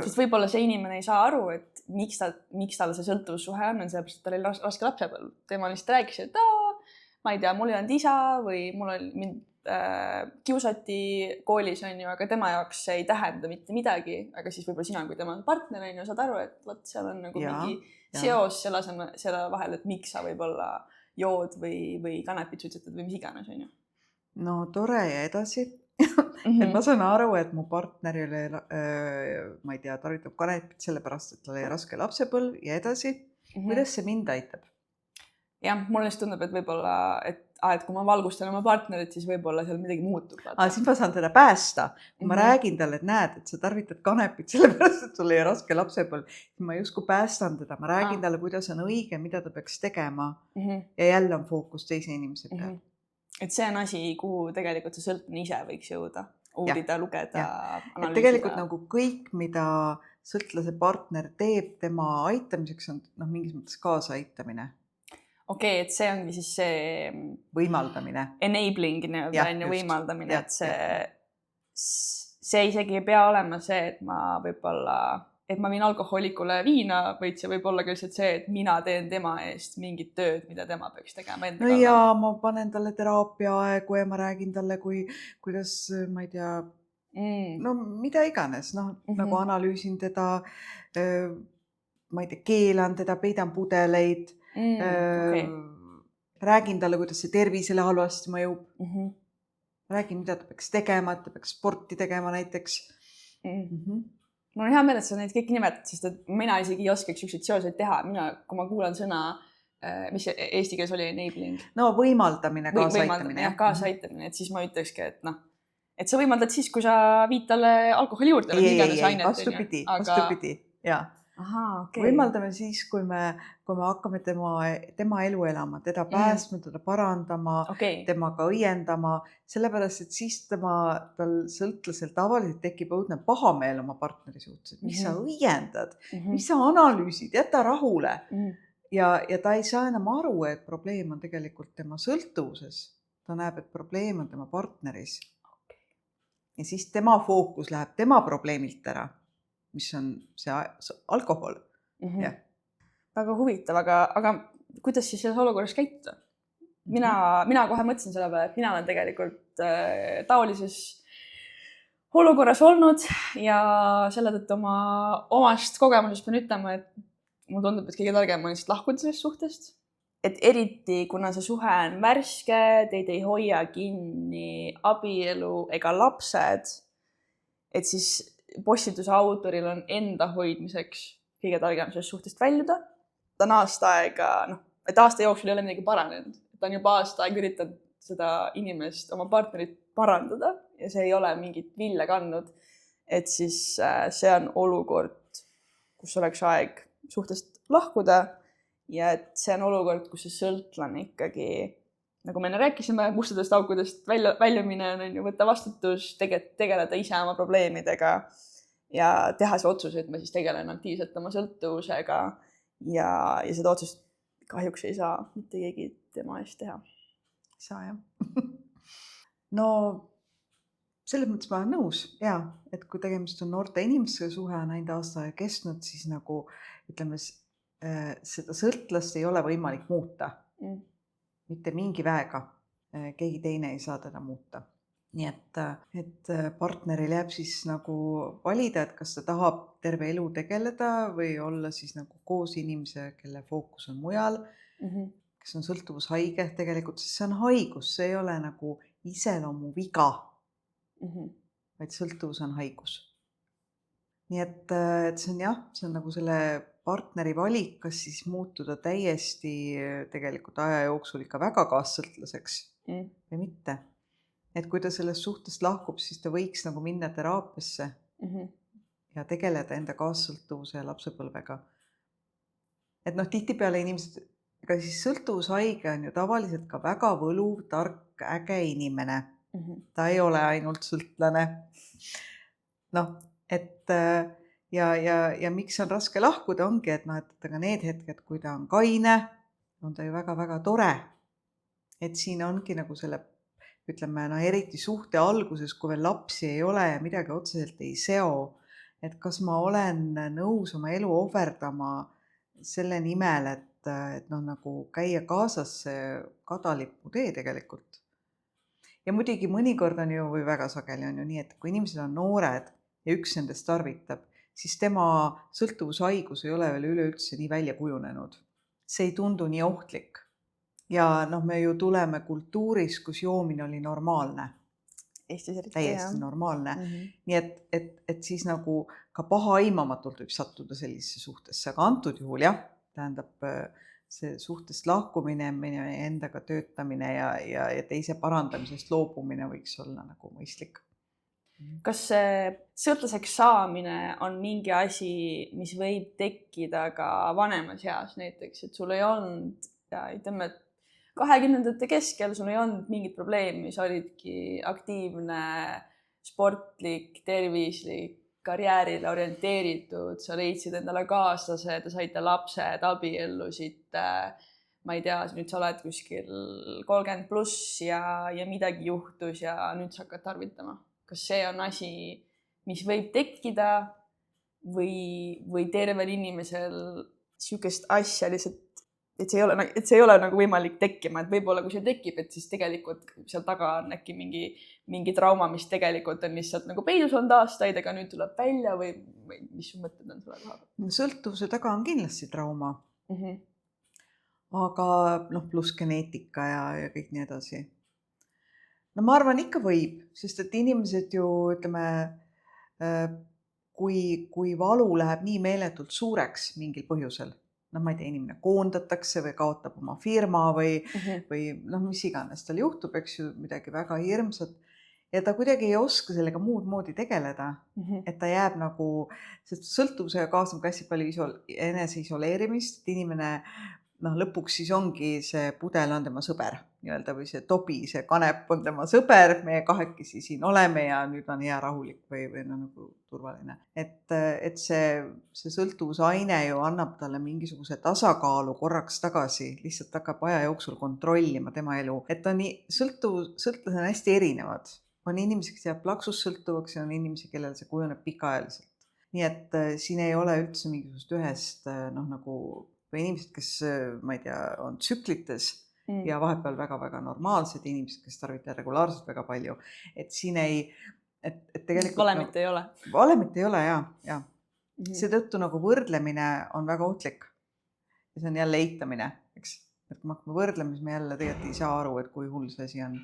Sest võib-olla see inimene ei saa aru, et miks tal see sõltuvussuhe on sellepärast, et tal oli raske lapsepõlv. Tema lihtsalt rääkis, et ma ei tea, mul ei olnud isa või mind kiusati koolis, on ju, aga tema jaoks see ei tähenda mitte midagi. Aga siis võib-olla sina, kui tema partner on ju, saad aru, et seal on nagu mingi seos selle vahel, et miks sa võib-olla jood või kanepit suitsetad või mis iganes, on ju. No tore ja edasi. Et ma saan aru, et mu partner oli, ma ei tea, tarvitab kanepit sellepärast, et tal oli raske lapsepõlv ja edasi. Kuidas see mind aitab? jah, mulle just tundub, et võib-olla, et kui ma valgustan oma partnerit, siis võib-olla seal midagi muutub. Siis ma saan teda päästa. Kui ma räägin talle, et näed, et sa tarvitad kanepit, sellepärast, et sul oli raske lapsepõlv, siis ma justkui päästan teda. Ma räägin talle, kuidas on õige, mida ta peaks tegema. Ja jälle on fookus teise inimese peal. Et see on asi, kuhu tegelikult see sõltlane ise võiks jõuda, uurida, lugeda, analüüsida. Et tegelikult nagu kõik, mida sõltlase partner teeb tema aitamiseks, on mingis mõttes kaasaaitamine. Okei, et see ongi siis see võimaldamine. Enabling võimaldamine, et see isegi ei pea olema see, et ma võib-olla, et ma viin alkohoolikule viina, vaid see võib olla ka lihtsalt see, et mina teen tema eest mingit tööd, mida tema peaks tegema enda kallal. Ja ma panen talle teraapia aegu ja ma räägin talle, kuidas, ma ei tea, no mida iganes, nagu analüüsin teda, ma ei tea, keelan teda, peidan pudeleid, räägin talle, kuidas see tervisele halvasti mõjub. Räägin, mida ta peaks tegema, et ta peaks sporti tegema näiteks. Mul on hea meel, et sa neid kõik nimetad, sest et mina isegi ei oskaks ükseid seoseid teha. Kui ma kuulan sõna, mis eesti keeles oli enabling? No võimaldamine, kaasaitamine. Kaasaitamine, et siis ma ütlekski, et sa võimaldad siis, kui sa viid talle alkoholi juurde. Ei, vastupidi, jaa. Okay. Võimaldame siis, kui me hakkame tema elu elama, teda päästma, teda parandama, temaga õiendama, sellepärast, et siis tal sõltlasel tavaliselt tekib õudne pahameel oma partneri suhtes, et mis sa õiendad, mis sa analüüsid, jäta rahule. Ja ta ei saa enam aru, et probleem on tegelikult tema sõltuvuses. Ta näeb, et probleem on tema partneris. Ja siis tema fookus läheb tema probleemilt ära, mis on see alkohol. Väga huvitav, aga kuidas siis selles olukorras käituda? Mina kohe mõtlesin selle peale, et mina olen tegelikult taolises olukorras olnud ja selle tõttu omast kogemusest pean ütlema, et mul tundub, et kõige targem on lihtsalt lahkuda sellest suhtest. Et eriti, kuna see suhe on värske, teid ei hoia kinni abielu ega lapsed, et siis postituse autoril on enda hoidmiseks kõige targem sellest suhtest väljuda. Ta on aasta aega, et aasta jooksul ei ole midagi paranenud. Ta on juba aasta aega üritanud seda inimest, oma partnerit parandada ja see ei ole mingit vilja kandnud. Et siis see on olukord, kus oleks aeg suhtest lahkuda ja et see on olukord, kus see sõltlane ikkagi, nagu me enne rääkisime, mustadest aukudest väljumine on võtta vastutus, tegeleda ise oma probleemidega ja teha see otsus, et ma siis tegelen aktiivselt oma sõltuvusega ja seda otsust kahjuks ei saa mitte keegi tema eest teha. Ei saa, jah. No, selles mõttes ma olen nõus, et kui tegemist on noorte inimestega suhe on ainult aasta kestnud, siis nagu ütleme, seda sõltlast ei ole võimalik muuta. Mitte mingi väega. Keegi teine ei saa teda muuta. Nii et partneril jääb siis nagu valida, et kas ta tahab terve elu tegeleda või olla siis nagu koos inimese, kelle fookus on mujal, kes on sõltuvushaige tegelikult, sest see on haigus, see ei ole nagu iseloomu viga, vaid sõltuvus on haigus. Nii et see on see on nagu selle partneri valik, kas siis muutuda täiesti tegelikult aja jooksul ikka väga kaassõltlaseks või mitte. Et kui ta sellest suhtest lahkub, siis ta võiks nagu minna teraapiasse ja tegeleda enda kaassõltuvuse ja lapsepõlvega. Et tihtipeale inimesed, ega siis sõltuvushaige on ju tavaliselt ka väga võluv, tark, äge inimene. Ta ei ole ainult sõltlane. Ja miks on raske lahkuda ongi, et aga need hetked, kui ta on kaine, on ta ju väga-väga tore. Et siin ongi nagu selle, ütleme, eriti suhte alguses, kui veel lapsi ei ole ja midagi otseselt ei seo, et kas ma olen nõus oma elu ohverdama selle nimel, et nagu käia kaasas see kadalipu tee tegelikult. Ja muidugi mõnikord on ju, või väga sageli on ju nii, et kui inimesed on noored ja üks nendest tarvitab, siis tema sõltuvushaigus ei ole veel üleüldse nii välja kujunenud. See ei tundu nii ohtlik. Ja me ju tuleme kultuuris, kus joomine oli normaalne. Eestis eriti, täiesti normaalne. Nii et siis nagu ka paha aimamatult võib sattuda sellisesse suhtesse. Aga antud juhul tähendab, see suhtest lahkumine, endaga töötamine ja teise parandamisest loobumine võiks olla nagu mõistlik. Kas see sõltlaseks saamine on mingi asi, mis võib tekkida ka vanemas eas näiteks, et sul ei olnud, ütleme, et 20-ndate keskel sul ei olnud mingit probleemi, sa olidki aktiivne, sportlik, tervislik, karjäärile orienteeritud, sa leidsid endale kaaslase, te saite lapsed, abiellusid, ma ei tea, nüüd sa oled kuskil 30+ ja midagi juhtus ja nüüd sa hakkad tarvitama. Kas see on asi, mis võib tekkida või tervel inimesel sihukest asja lihtsalt, et see ei ole nagu võimalik tekkima, et võib-olla kui see tekib, et siis tegelikult seal taga on äkki mingi trauma, mis tegelikult on lihtsalt nagu peidus olnud aastaid, aga nüüd tuleb välja või mis su mõtted on selle koha peal? Sõltuvuse taga on kindlasti trauma. Aga pluss geneetika ja kõik nii edasi. No ma arvan, ikka võib, sest et inimesed ju, ütleme, kui valu läheb nii meeletult suureks mingil põhjusel, ma ei tea, inimene koondatakse või kaotab oma firma või mis iganes tal juhtub, eks ju, midagi väga hirmsat ja ta kuidagi ei oska sellega muud moodi tegeleda, et ta jääb nagu, sest sõltuvusega kaasneb hästi palju eneseisoleerimist, et inimene lõpuks siis ongi see pudel on tema sõber nii-öelda või see tobi, see kanep on tema sõber, me kahekesi siin oleme ja nüüd on hea rahulik või nagu turvaline. Et see sõltuvusaine ju annab talle mingisuguse tasakaalu korraks tagasi, lihtsalt hakkab aja jooksul kontrollima tema elu. Et on sõltuvused on hästi erinevad. On inimesi, kes jääb plaksust sõltuvaks ja on inimesi, kellel see kujuneb pikaajaliselt. Nii et siin ei ole üldse mingisugust ühest nagu või inimesed, kes, ma ei tea, on tsüklites ja vahepeal väga-väga normaalsed inimesed, kes tarvitavad regulaarselt väga palju. Et siin et tegelikult... Valemit ei ole. Valemit ei ole, jah. Seetõttu nagu võrdlemine on väga ohtlik. Ja see on jälle eitamine, eks. Et kui me hakkame võrdlema, siis me jälle tegelikult ei saa aru, et kui hull see asi on.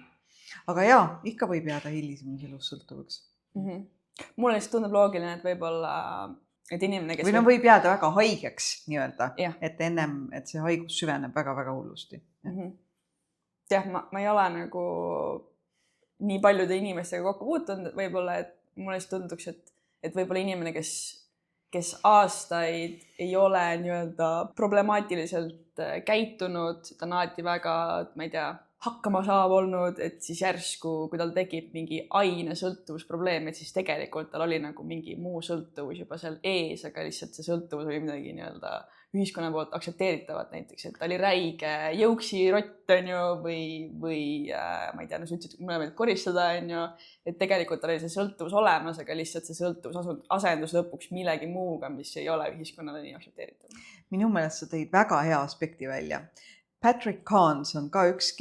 Aga jaa, ikka võib jääda hilisemas elus sõltuvaks. Mulle lihtsalt tundub loogiline, et võib-olla... Et inimene, kes või võib jääda väga haigeks nii-öelda, et ennem, et see haigus süveneb väga-väga hullusti. Jah, ma ei ole nagu nii paljude inimestega kokku puutunud, võib-olla, et mulle siis tunduks, et võib-olla inimene, kes aastaid ei ole nii-öelda problemaatiliselt käitunud, ta on alati väga, ma ei tea, hakkama saab olnud, et siis järsku, kui tal tekib mingi ainesõltuvusprobleem, et siis tegelikult tal oli nagu mingi muu sõltuvus juba seal ees, aga lihtsalt see sõltuvus oli midagi nii-öelda ühiskonna poolt aktsepteeritavat näiteks, et ta oli räige jõuksirott on ju, või ma ei tea, sa ütlesid, mulle meeldib koristada on ju, et tegelikult oli see sõltuvus olemas, aga lihtsalt see sõltuvus asendus lõpuks millegi muuga, mis ei ole ühiskonnale nii aktsepteeritav. Minu meelest sa tõid väga hea aspekti välja. Patrick Kahns on ka üks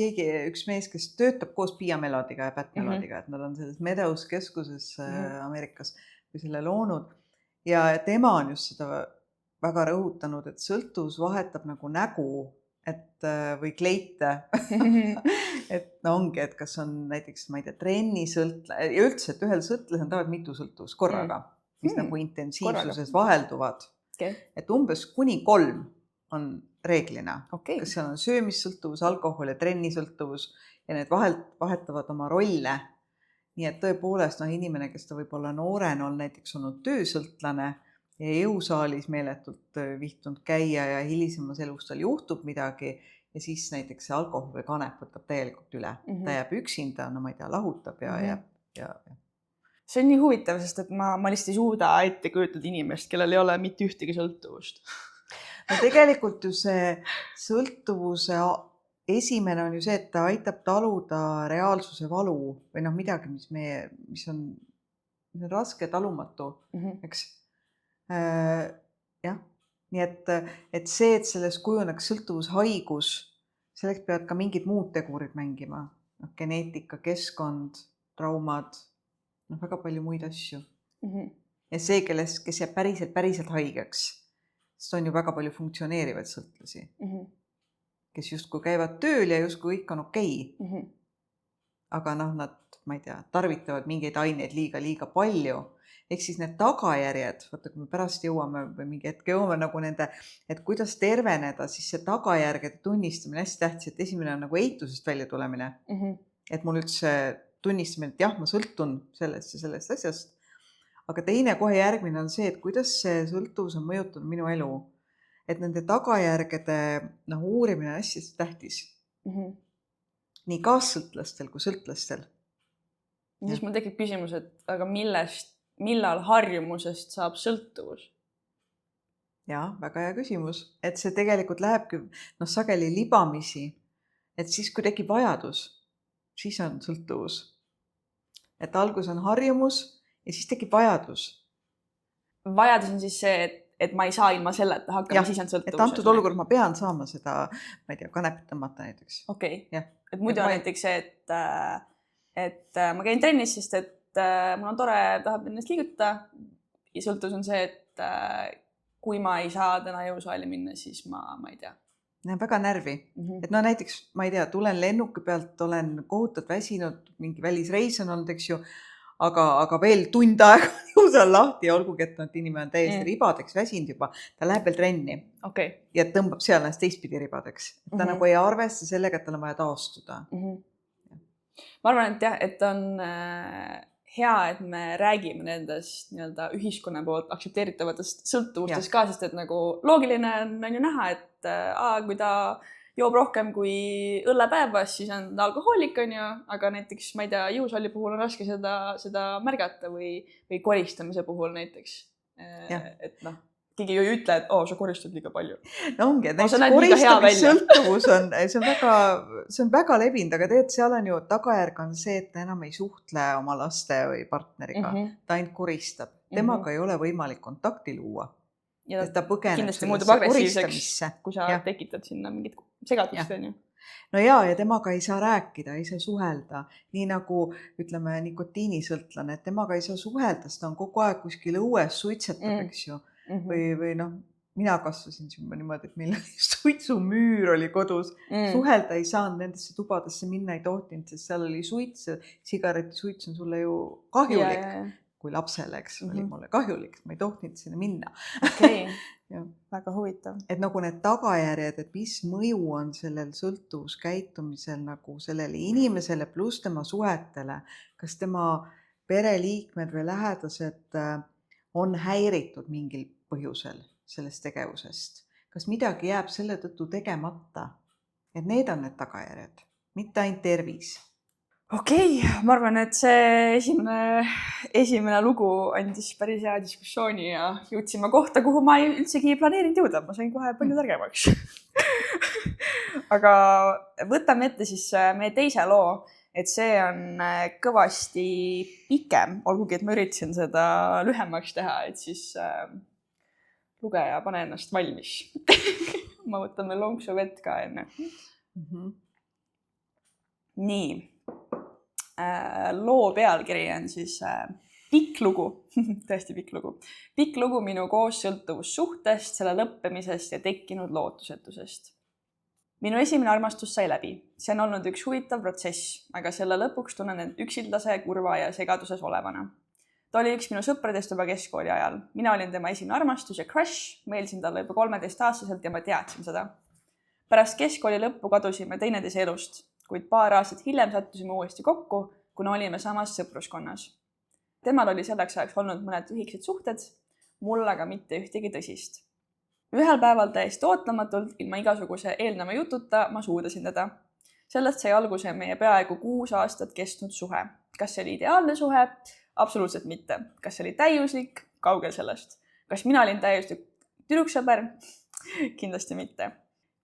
mees, kes töötab koos Pia Melodiga ja Pat Melodiga, et nad on selles Meadows keskuses Ameerikas või selle loonud. Ja tema on just seda väga rõhutanud, et sõltuvus vahetab nagu nägu või kleite. Et ongi, et kas on näiteks, ma ei tea, trennisõltla ja üldse, et ühel sõltlasel on tavaliselt mitu sõltuvust korraga, mis nagu intensiivsuses vahelduvad. Et umbes kuni 3 on reeglina. Kas seal on söömissõltuvus, alkohol ja trennisõltuvus ja need vahetavad oma rolle. Nii et tõepoolest inimene, kes ta võib olla nooren, on näiteks olnud töösõltlane ja jõusaalis meeletult vihtunud käia ja hilisemas elus tal juhtub midagi ja siis näiteks see alkohol või kanep võtab täielikult üle. Ta jääb üksinda, ma ei tea, lahutab ja jääb. See on nii huvitav, sest et ma lihtsalt ei suuda ette kujutada inimest, kellel ei ole mitte ühtegi sõltuvust. No tegelikult ju see sõltuvuse esimene on ju see, et ta aitab taluda reaalsuse valu või midagi, mis on raske talumatu, eks. Jah, nii et see, et sellest kujuneks sõltuvushaigus, selleks peavad ka mingid muud tegurid mängima. Geneetika, keskkond, traumad, väga palju muid asju. Ja see, kes jääb päriselt haigeks, sest on ju väga palju funktsioneerivaid sõltlasi, kes justkui käivad tööl ja justkui kõik on okei. Aga nad, ma ei tea, tarvitavad mingeid aineid liiga palju. ehk siis need tagajärjed, vaata, kui me pärast jõuame või mingi hetk jõuame nagu nende, et kuidas terveneda, siis see tagajärgede tunnistamine hästi tähtis, et esimene on nagu eitusest välja tulemine. Et mul üldse tunnistamine, et jah, ma sõltun sellest ja sellest asjast. Aga teine kohe järgmine on see, et kuidas see sõltuvus on mõjutanud minu elu. Et nende tagajärgede uurimine on hästi tähtis. Nii kaassõltlastel kui sõltlastel. Ja siis mul tekib küsimus, et aga millal harjumusest saab sõltuvus? Jaa, väga hea küsimus. Et see tegelikult lähebki sageli libamisi. Et siis, kui tekib vajadus, siis on sõltuvus. Et algus on harjumus ja siis tekib vajadus. Vajadus on siis see, et ma ei saa ilma selleta hakkama, siis on sõltuvus. Et antud olukord ma pean saama seda, ma ei tea, kanepit tõmmata näiteks. Okei. Et muidu on näiteks see, et ma käin trennis, sest et mul on tore, tahab ennast liigutada. Ja sõltuvus on see, et kui ma ei saa täna jõusaali minna, siis ma ei tea. Väga närvi. Et näiteks, ma ei tea, tulen lennuki pealt, olen kohutavalt väsinud, mingi välisreis on olnud, eks ju, aga veel tund aega jõusal lahti ja olgugi, et inimene on täiesti ribadeks väsinud juba, ta läheb veel trenni ja tõmbab seal ennast teistpidi ribadeks. Ta nagu ei arvesta sellega, et tal on vaja taastuda. Ma arvan, et jah, et on hea, et me räägime nendest ühiskonna poolt aktsepteeritavatest sõltuvustest ka, sest et nagu loogiline on ju näha, et kui ta joob rohkem kui õlle päevas, siis on ta alkohoolik, on ju, aga näiteks, ma ei tea, jõusaali puhul on raske seda märgata või koristamise puhul näiteks. Et keegi ju ei ütle, et sa koristad liiga palju. Ongi, et näiteks koristamissõltuvus see on väga levinud, aga tegelikult seal on ju tagajärg on see, et ta enam ei suhtle oma laste või partneriga. Ta ainult koristab. Temaga ei ole võimalik kontakti luua. Ja ta põgeneb kindlasti muutub agressiivseks, kui sa tekitad sinna mingit segadust. No ja temaga ei saa rääkida, ei saa suhelda. Nii nagu, ütleme, nikotiinisõltlane, et temaga ei saa suhelda, sest ta on kogu aeg kuskil õues suitsetab, eks ju. Või mina kasvasin niimoodi, et meil suitsumüür oli kodus. Suhelda ei saanud, nendesse tubadesse minna ei tohtinud, sest seal oli suits. Sigaretisuits on sulle ju kahjulik. Kui lapsele, eks, oli mulle kahjulik, ma ei tohtinud sinna minna. Okei, väga huvitav. Et nagu need tagajärjed, et mis mõju on sellel sõltuvuskäitumisel nagu sellele inimesele pluss tema suhetele, kas tema pereliikmed või lähedased on häiritud mingil põhjusel sellest tegevusest. Kas midagi jääb selle tõttu tegemata? Et need on need tagajärjed, mitte ainult tervis. Okei, ma arvan, et see esimene lugu andis päris hea diskussiooni ja jõudsime kohta, kuhu ma üldsegi planeerinud jõuda. Ma sain kohe palju targemaks. Aga võtame ette siis meie teise loo, et see on kõvasti pikem, olgugi, et ma üritasin seda lühemaks teha, et siis lugeja pane ennast valmis. Ma võtan veel lonksu vett ka enne. Nii. Loo pealkiri on siis pikk lugu, tõesti pikk lugu. Pikk lugu minu koossõltuvussuhtest, selle lõppemisest ja tekkinud lootusetusest. Minu esimene armastus sai läbi. See on olnud üks huvitav protsess, aga selle lõpuks tunnen end üksildase, kurva ja segaduses olevana. Ta oli üks minu sõpradest juba keskkooli ajal. Mina olin tema esimene armastus ja crush, meelsin talle juba 13-aastaselt ja ma teadsin seda. Pärast keskkooli lõppu kadusime teineteise elust, kuid paar aastat hiljem sattusime uuesti kokku, kuna olime samas sõpruskonnas. Temal oli selleks ajaks olnud mõned ühiksed suhted, mul aga mitte ühtegi tõsist. Ühel päeval täiesti ootamatult, ilma igasuguse eelneva jututa, ma suudasin teda. Sellest sai alguse meie peaaegu 6 aastat kestnud suhe. Kas see oli ideaalne suhe? Absoluutselt mitte. Kas see oli täiuslik? Kaugel sellest. Kas mina olin täiuslik tüdruksõber? Kindlasti mitte.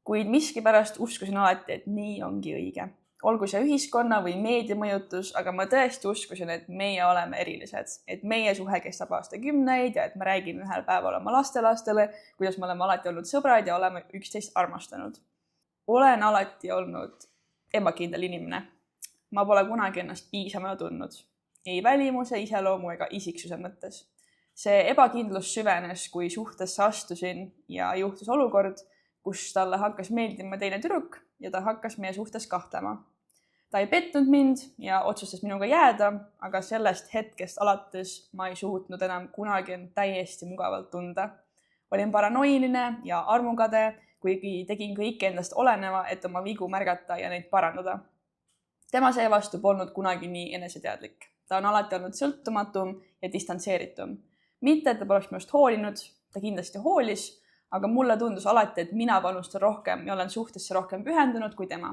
Kuid miskipärast uskusin alati, et nii ongi õige. Olgu see ühiskonna või meediamõjutus, aga ma tõesti uskusin, et meie oleme erilised. Et meie suhe kestab aastakümneid ja et me räägime ühel päeval oma lastelastele, kuidas me oleme alati olnud sõbrad ja oleme üksteist armastanud. Olen alati olnud ebakindel inimene. Ma pole kunagi ennast piisavana tundnud. Ei välimuse, iseloomu ega isiksuse mõttes. See ebakindlus süvenes, kui suhtesse astusin ja juhtus olukord, kus talle hakkas meeldima teine tüdruk ja ta hakkas meie suhtes kahtlema. Ta ei petnud mind ja otsustas minuga jääda, aga sellest hetkest alates ma ei suutnud enam kunagi end täiesti mugavalt tunda. Olin paranoiline ja armukade, kuigi tegin kõike endast oleneva, et oma vigu märgata ja neid parandada. Tema seevastu polnud kunagi nii eneseteadlik. Ta on alati olnud sõltumatum ja distantseeritum. Mitte, et ta poleks minust hoolinud, ta kindlasti hoolis, aga mulle tundus alati, et mina panustan rohkem ja olen suhtesse rohkem pühendunud kui tema.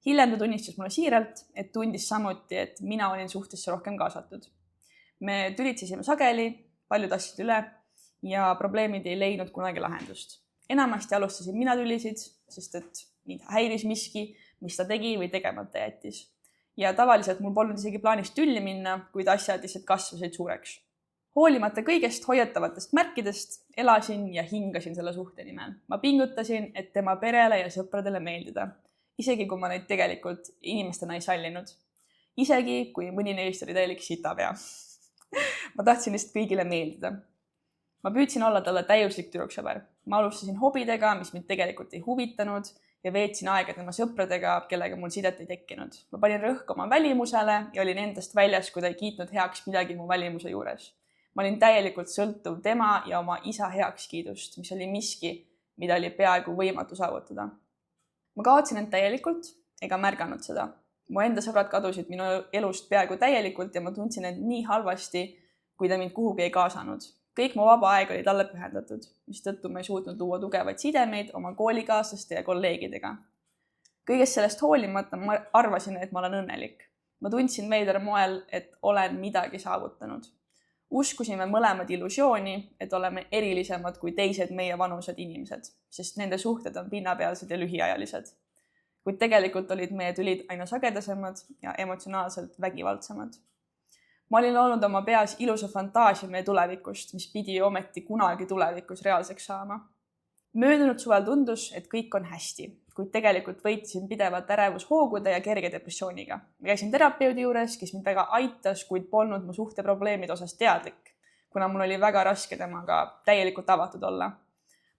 Hiljem ta tunnistas mulle siiralt, et tundis samuti, et mina olin suhtesse rohkem kaasatud. Me tülitsesime sageli, paljud asjad üle ja probleemid ei leidnud kunagi lahendust. Enamasti alustasin mina tülisid, sest et mind häiris miski, mis ta tegi või tegemata jättis. Ja tavaliselt mul polnud isegi plaanis tülli minna, kuid asjad lihtsalt kasvasid suureks. Hoolimata kõigest hoiatavatest märkidest elasin ja hingasin selle suhte nimel. Ma pingutasin, et tema perele ja sõpradele meeldida. Isegi kui ma neid tegelikult inimestena ei sallinud. Isegi kui mõni neist oli täielik sitapea. Ma tahtsin lihtsalt kõigile meeldida. Ma püüdsin olla talle täiuslik tüdruksõber. Ma alustasin hobidega, mis mind tegelikult ei huvitanud ja veetsin aega tema sõpradega, kellega mul sidet ei tekkinud. Ma panin rõhku oma välimusele ja olin endast väljas, kui ta ei kiitnud heaks midagi mu välimuse juures. Ma olin täielikult sõltuv tema ja oma isa heakskiidust, mis oli miski, mida oli peaaegu võimatu saavutada. Ma kaotsin end täielikult ega märganud seda. Mu enda sõbrad kadusid minu elust peaaegu täielikult ja ma tundsin end nii halvasti, kui ta mind kuhugi ei kaasanud. Kõik mu vaba aeg oli talle pühendatud, mistõttu ma ei suutnud luua tugevaid sidemeid oma koolikaaslaste ja kolleegidega. Kõigest sellest hoolimata ma arvasin, et ma olen õnnelik. Ma tundsin veidral moel, et olen midagi saavutanud. Uskusime mõlemad illusiooni, et oleme erilisemad kui teised meie vanused inimesed, sest nende suhted on pinnapealsed ja lühiajalised. Kuid tegelikult olid meie tülid aina sagedasemad ja emotsionaalselt vägivaldsemad. Ma olin loonud oma peas ilusa fantaasia meie tulevikust, mis pidi ometi kunagi tulevikus reaalseks saama. Möödunud suvel tundus, et kõik on hästi, kuid tegelikult võitsin pidevalt ärevushoogude ja kerge depressiooniga. Ma käisin terapeudi juures, kes mind väga aitas, kuid polnud mu suhteprobleemide osas teadlik, kuna mul oli väga raske temaga täielikult avatud olla.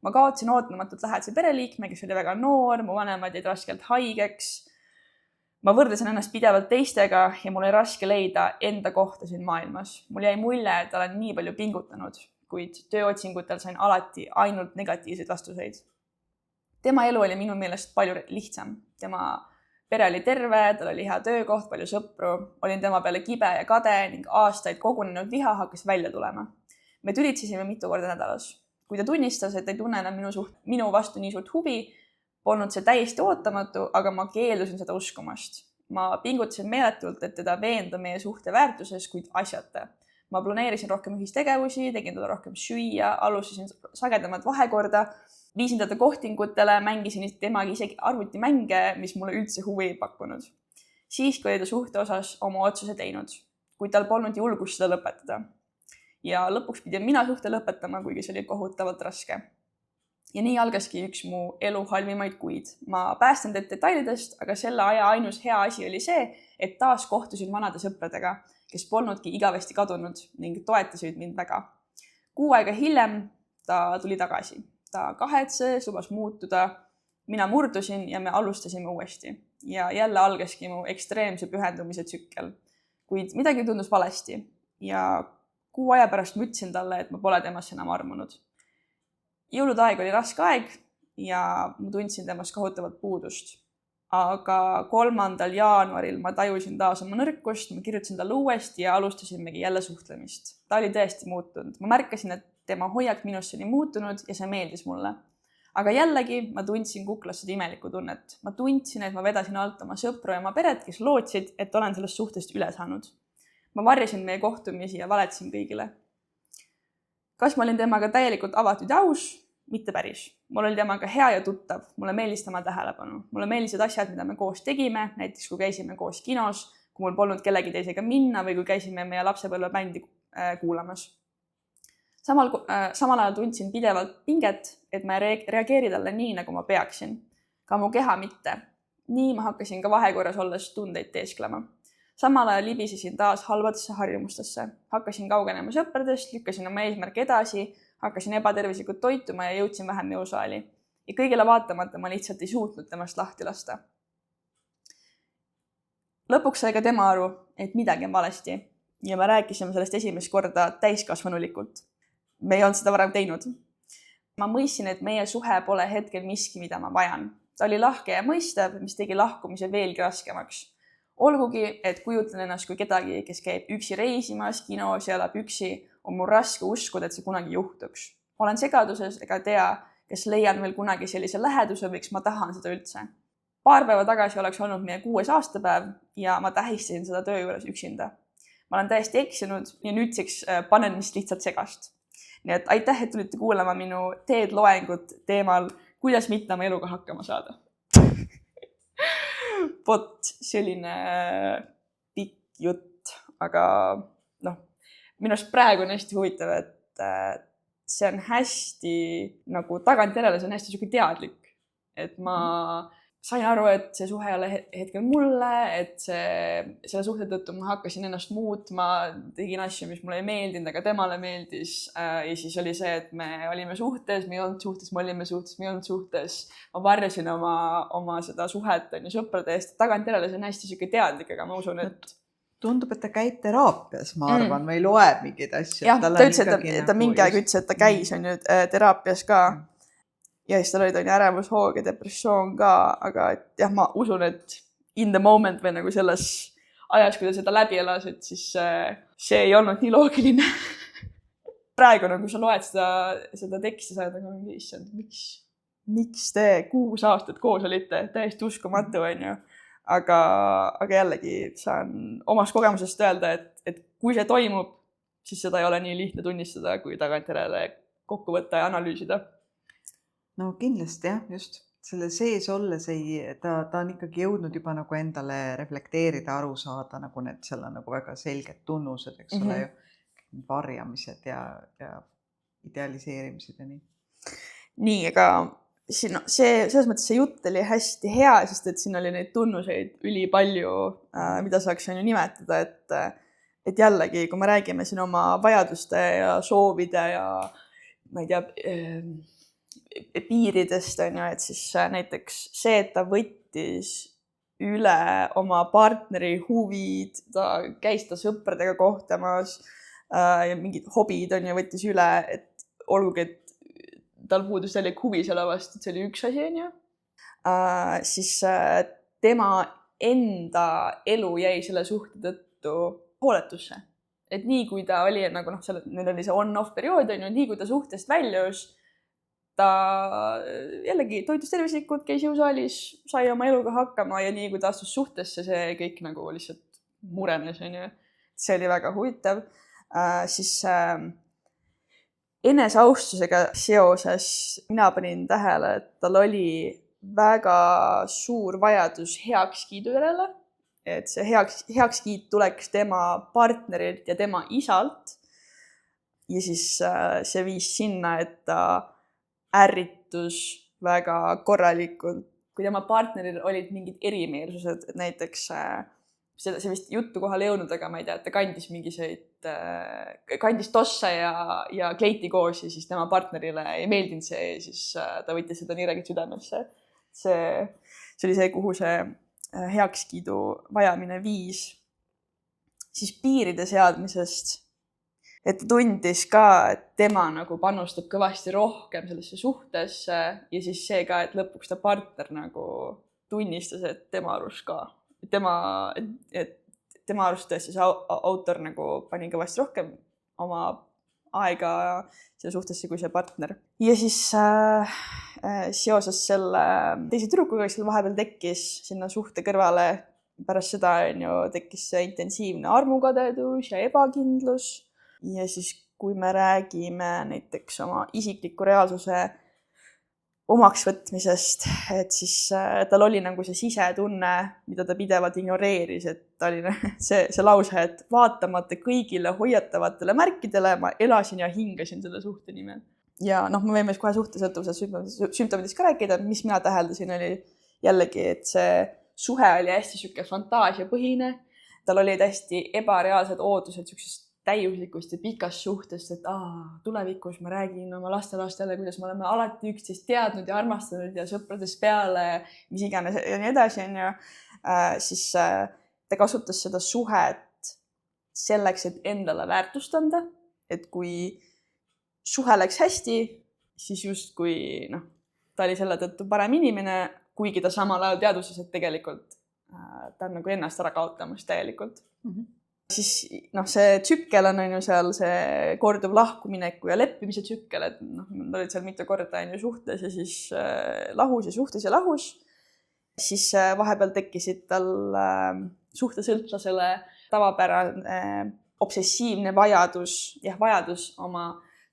Ma kaotsin ootamatult lähedase pereliikme, kes oli väga noor, mu vanemad jäid raskelt haigeks. Ma võrdlesin ennast pidevalt teistega ja mul oli raske leida enda kohta siin maailmas. Mul jäi mulje, et olen nii palju pingutanud, kuid tööotsingutel sain alati ainult negatiivseid vastuseid. Tema elu oli minu meelest palju lihtsam. Tema pere oli terve, tal oli hea töökoht, palju sõpru. Olin tema peale kibe ja kade ning aastaid kogunenud viha hakkas välja tulema. Me tülitsesime mitu korda nädalas. Kui ta tunnistas, et ei tunne enam minu vastu nii suurt huvi, polnud see täiesti ootamatu, aga ma keeldusin seda uskumast. Ma pingutasin meeletult, et teda veenda meie suhte väärtuses, kuid asjata. Ma planeerisin rohkem ühistegevusi, tegin teda rohkem süüa, alustasin sagedamat vahekorda, viisin teda kohtingutele, mängisin temaga isegi arvutimänge, mis mulle üldse huvi ei pakkunud. Siis, kui oli ta suhte osas oma otsuse teinud, kuid tal polnud julgust seda lõpetada. Ja lõpuks pidin mina suhte lõpetama, kuigi see oli kohutavalt raske. Ja nii algaski üks mu elu halvimaid kuid. Ma päästan teid detailidest, aga selle aja ainus hea asi oli see, et taas kohtusin vanade sõpradega, kes polnudki igavesti kadunud ning toetasid mind väga. 6 aega hiljem ta tuli tagasi. Ta kahetses, lubas muutuda. Mina murdusin ja me alustasime uuesti. Ja jälle algaski mu ekstreemse pühendumise tsükkel. Kuid midagi tundus valesti. Ja 6 aja pärast ma ütlesin talle, et ma pole temast enam armunud. Jõulude aeg oli raske aeg ja ma tundsin temast kohutavat puudust. Aga 3. jaanuaril ma tajusin taas oma nõrkust, ma kirjutasin talle uuesti ja alustasimegi jälle suhtlemist. Ta oli tõesti muutunud. Ma märkasin, et tema hoiak minust oli muutunud ja see meeldis mulle. Aga jällegi ma tundsin kuklas seda imelikku tunnet. Ma tundsin, et ma vedasin alt oma sõpru ja oma peret, kes lootsid, et olen sellest suhtest üle saanud. Ma varjasin meie kohtumisi ja valetasin kõigile. Kas ma olin temaga täielikult avatud ja aus? Mitte päris. Mul oli temaga hea ja tuttav. Mulle meeldis tema tähelepanu. Mulle meeldisid asjad, mida me koos tegime, näiteks kui käisime koos kinos, kui mul polnud kellegi teisega minna või kui käisime meie lapsepõlvebändi kuulamas. Samal ajal tundsin pidevalt pinget, et ma reageeri talle nii, nagu ma peaksin. Ka mu keha mitte. Nii ma hakkasin ka vahekorras olles tundeid teesklema. Samal ajal libisesin taas halvadesse harjumustesse. Hakkasin kaugenema sõpradest, lükkasin oma eesmärke edasi, hakkasin ebatervislikult toituma ja jõudsin vähem jõusaali. Ja kõigile vaatamata ma lihtsalt ei suutnud temast lahti lasta. Lõpuks sai ka tema aru, et midagi on valesti ja me rääkisime sellest esimest korda täiskasvanulikult. Me ei olnud seda varem teinud. Ma mõistsin, et meie suhe pole hetkel miski, mida ma vajan. Ta oli lahke ja mõistav, mis tegi lahkumise veelgi raskemaks. Olgugi, et kujutan ennast kui kedagi, kes käib üksi reisimas, kinos ja elab üksi, on mul raske uskuda, et see kunagi juhtuks. Ma olen segaduses ega tea, kes leian veel kunagi sellise läheduse või kas ma tahan seda üldse. Paar päeva tagasi oleks olnud meie 6. aastapäev ja ma tähistasin seda töö juures üksinda. Ma olen täiesti eksinud ja nüüdseks panen vist lihtsalt segast. Nii et aitäh, et tulite kuulama minu TED-loengut teemal, kuidas mitte oma eluga hakkama saada. Vot selline pikk jutt, aga minu arust praegu on hästi huvitav, et see on hästi nagu tagantjärele, see on hästi siuke teadlik, et ma sain aru, et see suhe ei ole hetkel mulle, et selle suhte tõttu ma hakkasin ennast muutma, tegin asju, mis mulle ei meeldinud, aga temale meeldis. Ja siis oli see, et me olime suhtes, me ei olnud suhtes, me olime suhtes, me ei olnud suhtes. Ma varjasin oma seda suhet ja sõprade eest. Tagantjärele see on hästi siuke teadlik, aga ma usun, et tundub, et ta käib teraapias, ma arvan, või loeb mingeid asju. Jah, ta ütles, et ta mingi aeg ütles, et ta käis teraapias ka. Ja siis tal olid ärevushoog ja depressioon ka, aga jah, ma usun, et in the moment või nagu selles ajas, kui ta seda läbi elas, et siis see ei olnud nii loogiline. Praegu, kui sa loed seda teksti, sa oled nagu mingi issand, miks te 6 aastat koos olite, täiesti uskumatu, on ju. Aga jällegi saan omast kogemusest öelda, et kui see toimub, siis seda ei ole nii lihtne tunnistada, kui tagantjärele kokku võtta ja analüüsida. No kindlasti jah, just selle sees olles ta on ikkagi jõudnud juba nagu endale reflekteerida, aru saada, nagu need seal on nagu väga selged tunnused, eks ole ju, varjamised ja idealiseerimised ja nii. Nii, aga selles mõttes see jutt oli hästi hea, sest et siin oli neid tunnuseid üli palju, mida saaks nimetada, et jällegi, kui me räägime siin oma vajaduste ja soovide ja ma ei tea, piiridest, on ju, et siis näiteks see, et ta võttis üle oma partneri huvid, ta käis ta sõpradega kohtamas ja mingid hobid on ju, võttis üle, et olgugi, et tal puudus jälle huvi selle vastu, et see oli üks asi, on ju. Siis tema enda elu jäi selle suhte tõttu hooletusse. Et nii kui ta oli, nagu neil oli see on-off periood, on ju, nii kui ta suhtest väljus, ta jällegi toitus tervislikult, käis jõusaalis, sai oma eluga hakkama ja nii kui ta astus suhtesse, see kõik nagu lihtsalt murenes. See oli väga huvitav. Siis eneseaustusega seoses mina panin tähele, et tal oli väga suur vajadus heakskiidu järele. Et see heakskiit tuleks tema partnerilt ja tema isalt. Ja siis see viis sinna, et ta ärritus väga korralikult, kui tema partneril olid mingid erimeelsused, et näiteks see vist juttu kohale jõudnud, aga ma ei tea, et ta kandis tosse ja kleiti koos ja siis tema partnerile ei meeldinud see ja siis ta võttis seda nii räägid südamesse. See oli see, kuhu see heakskiidu vajamine viis. Siis piiride seadmisest. Et ta tundis ka, et tema nagu panustab kõvasti rohkem sellesse suhtesse ja siis see ka, et lõpuks ta partner nagu tunnistas, et tema arust ka. Tema arust tõesti see autor nagu pani kõvasti rohkem oma aega selle suhtesse kui see partner. Ja siis seoses selle teise tüdrukuga, kes vahepeal tekkis sinna suhte kõrvale, pärast seda tekkis see intensiivne armukadedus ja ebakindlus. Ja siis, kui me räägime näiteks oma isikliku reaalsuse omaksvõtmisest, et siis tal oli nagu see sisetunne, mida ta pidevalt ignoreeris, et ta oli see lause, et vaatamata kõigile hoiatavatele märkidele ma elasin ja hingasin selle suhte nimel. Ja me võime kohe suhtesõltuvuse sümptomidest ka rääkida, mis mina täheldasin, oli jällegi, et see suhe oli hästi siuke fantaasiapõhine, tal olid hästi ebareaalsed ootused siuksest täiuslikust ja pikast suhtest, et tulevikus ma räägin oma lastelastele, kuidas me oleme alati üksteist teadnud ja armastanud ja sõpradest peale, mis iganes ja nii edasi. Siis ta kasutas seda suhet selleks, et endale väärtust anda, et kui suhe läks hästi, siis justkui ta oli selle tõttu parem inimene, kuigi ta samal ajal teadvuses, et tegelikult ta on nagu ennast ära kaotamas täielikult. Siis see tsükkel on ju seal see korduv lahkumineku ja leppimise tsükkel, et nad olid seal mitu korda suhtes ja siis lahus ja suhtes ja lahus. Siis vahepeal tekkisid tal suhtesõltlasele tavapärane obsessiivne vajadus oma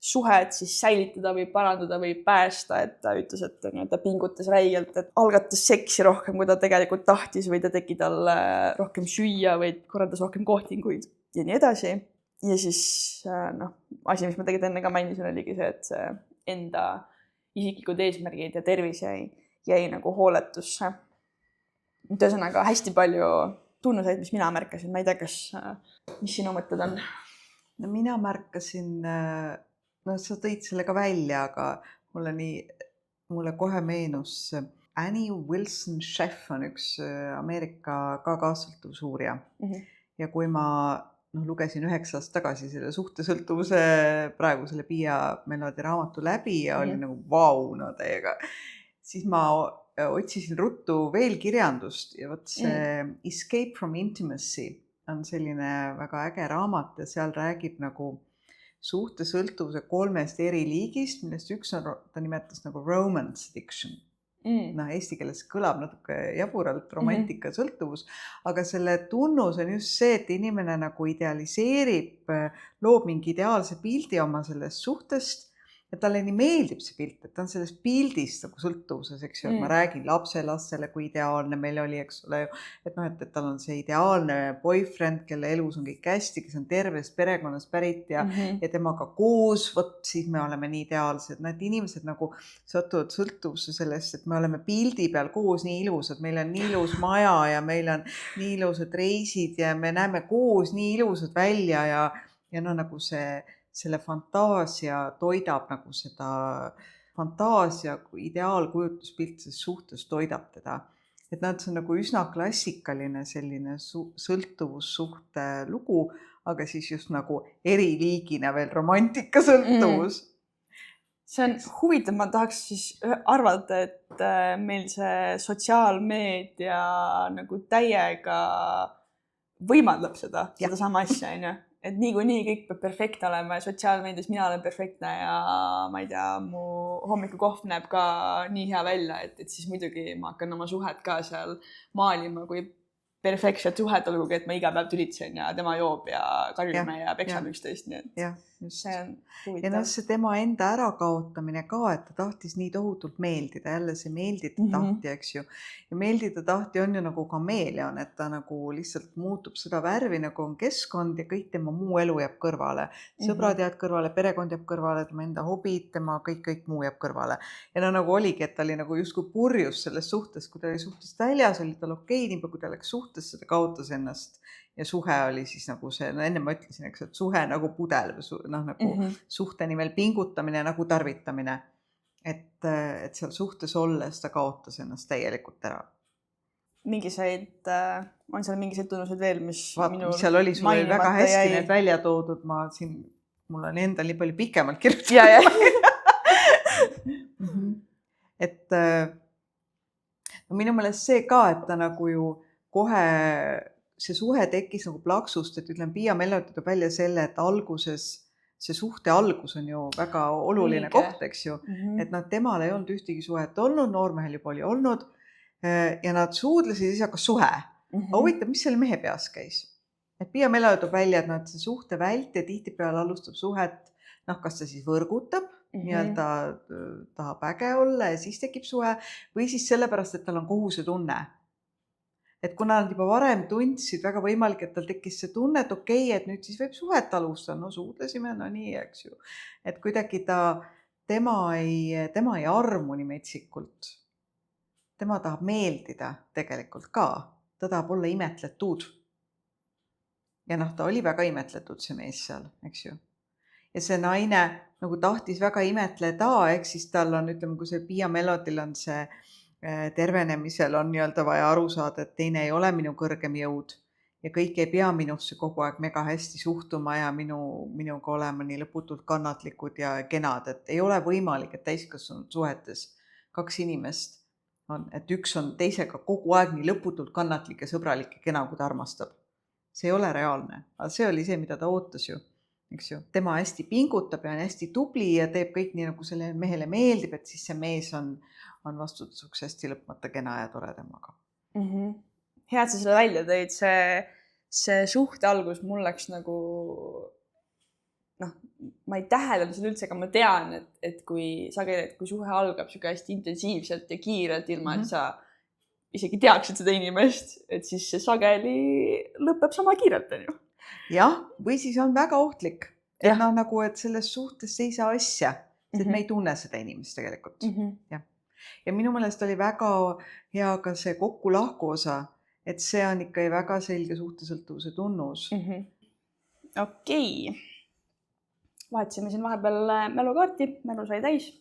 suhet siis säilitada või parandada või päästa, et ta ütles, et ta pingutas räigelt, et algatas seksi rohkem, kui ta tegelikult tahtis või ta tegi talle rohkem süüa või korraldas rohkem kohtinguid ja nii edasi. Ja siis asi, mis ma tegelikult enne ka mainisin, oligi see, et see enda isiklikud eesmärgid ja tervis jäi nagu hooletusse. Ühesõnaga hästi palju tunnuseid, mis mina märkasin. Ma ei tea, mis sinu mõtted on? No mina märkasin, sa tõid selle ka välja, aga mulle kohe meenus Annie Wilson Schaef on üks Ameerika ka kaassõltuvusuurija. Ja kui ma lugesin 9 aastat tagasi selle suhtesõltuvuse praegu selle Pia Mellody raamatu läbi ja oli nagu vau, täiega, siis ma otsisin ruttu veel kirjandust ja võt see Escape from Intimacy on selline väga äge raamat ja seal räägib nagu suhtesõltuvuse 3 eri liigist, millest üks on, ta nimetas nagu romance addiction. Eesti keeles kõlab natuke jaburalt romantikasõltuvus, aga selle tunnus on just see, et inimene nagu idealiseerib, loob mingi ideaalse pildi oma sellest suhtest ja talle nii meeldib see pilt, et ta on sellest pildist nagu sõltuvuses, eks ju, et ma räägin lapselastele, kui ideaalne meil oli, eks ole, et tal on see ideaalne boyfriend, kelle elus on kõik hästi, kes on tervest perekonnast pärit ja temaga koos, siis me oleme nii ideaalsed. Et inimesed nagu satuvad sõltuvusse sellest, et me oleme pildi peal koos nii ilusad, meil on nii ilus maja ja meil on nii ilusad reisid ja me näeme koos nii ilusad välja ja nagu selle fantaasia toidab nagu seda fantaasia ideaalkujutuspilt suhtes toidab teda. Et see on nagu üsna klassikaline selline sõltuvussuhte lugu, aga siis just nagu eriliigina veel romantikasõltuvus. See on huvitav, ma tahaks siis arvata, et meil see sotsiaalmeedia nagu täiega võimaldab seda sama asja, et niikuinii kõik peab perfektne olema ja sotsiaalmeedias mina olen perfektne ja ma ei tea, mu hommikukohv näeb ka nii hea välja, et siis muidugi ma hakkan oma suhet ka seal maalima kui perfektset suhet, olgugi, et ma iga päev tülitsen ja tema joob ja karjume ja peksame üksteist. See on huvitav. Ja see tema enda ärakaotamine ka, et ta tahtis nii tohutult meeldida, jälle see meeldida tahti, eks ju. Ja meeldida tahti on ju nagu kameeleon, et ta nagu lihtsalt muutub seda värvi, nagu on keskkond ja kõik tema muu elu jääb kõrvale. Sõbrad jääb kõrvale, perekond jääb kõrvale, tema enda hobid, tema kõik muu jääb kõrvale. Ja nagu oligi, et ta oli nagu justkui purjus selles suhtes, kui ta oli suhtest väljas, oli tal okei, nii kui ta läks suhtes, ta kaotas ennast ja suhe oli siis nagu see, enne ma ütlesin, eks, et suhe nagu pudel, nagu suhte nimel pingutamine, nagu tarvitamine, et seal suhtes olles ta kaotas ennast täielikult ära. On seal mingiseid tunnuseid veel, mis seal oli sul väga hästi need välja toodud, mul on endal nii palju pikemalt kirjutatud. Et minu meelest see ka, et ta nagu ju kohe see suhe tekkis nagu plaksust, et ütleme, Pia Mellody toob välja selle, et alguses, see suhte algus on ju väga oluline koht, eks ju, et temal ei olnud ühtegi suhet olnud, noormehel juba oli olnud ja nad suudlesid, siis hakkas suhe. Aga huvitav, mis selle mehe peas käis? Et Pia Mellody toob välja, et see suhte välti ja tihtipeale alustab suhet, kas ta siis võrgutab, nii-öelda tahab äge olla ja siis tekib suhe või siis sellepärast, et tal on kohusetunne. Et kuna nad juba varem tundsid, väga võimalik, et tal tekkis see tunne, et okei, et nüüd siis võib suhet alustada, suudlesime, nii, eks ju. Et kuidagi tema ei armu nii metsikult. Tema tahab meeldida tegelikult ka. Ta tahab olla imetletud. Ja ta oli väga imetletud see mees seal, eks ju. Ja see naine nagu tahtis väga imetleda, ehk siis tal on, ütleme, kui see Pia Mellodil on see tervenemisel on nii-öelda vaja aru saada, et teine ei ole minu kõrgem jõud ja kõik ei pea minusse kogu aeg mega hästi suhtuma ja minuga olema nii lõputult kannatlikud ja kenad, et ei ole võimalik, et täiskasvanud suhetes 2 inimest on, et üks on teisega kogu aeg nii lõputult kannatlik ja sõbralik ja kena, kui ta armastab. See ei ole reaalne, aga see oli see, mida ta ootas ju, eks ju. Tema hästi pingutab ja on hästi tubli ja teeb kõik nii, nagu sellele mehele meeldib, et siis see mees on vastutusuks hästi lõpmata kena ja tore temaga. Hea, et sa selle välja tõid, see suhte algus mul läks nagu, ma ei täheldanud seda üldse, aga ma tean, et kui suhe algab siuke hästi intensiivselt ja kiirelt, ilma et sa isegi teaksid seda inimest, et siis see sageli lõpeb sama kiirelt, on ju. Jah, või siis on väga ohtlik. Et nagu, et selles suhtes ei saa asja, sest me ei tunne seda inimest tegelikult. Ja minu meelest oli väga hea ka see kokku-lahku osa, et see on ikka väga selge suhtesõltuvuse tunnus. Okei. Vahetasime siin vahepeal mälukaarti, mälu sai täis.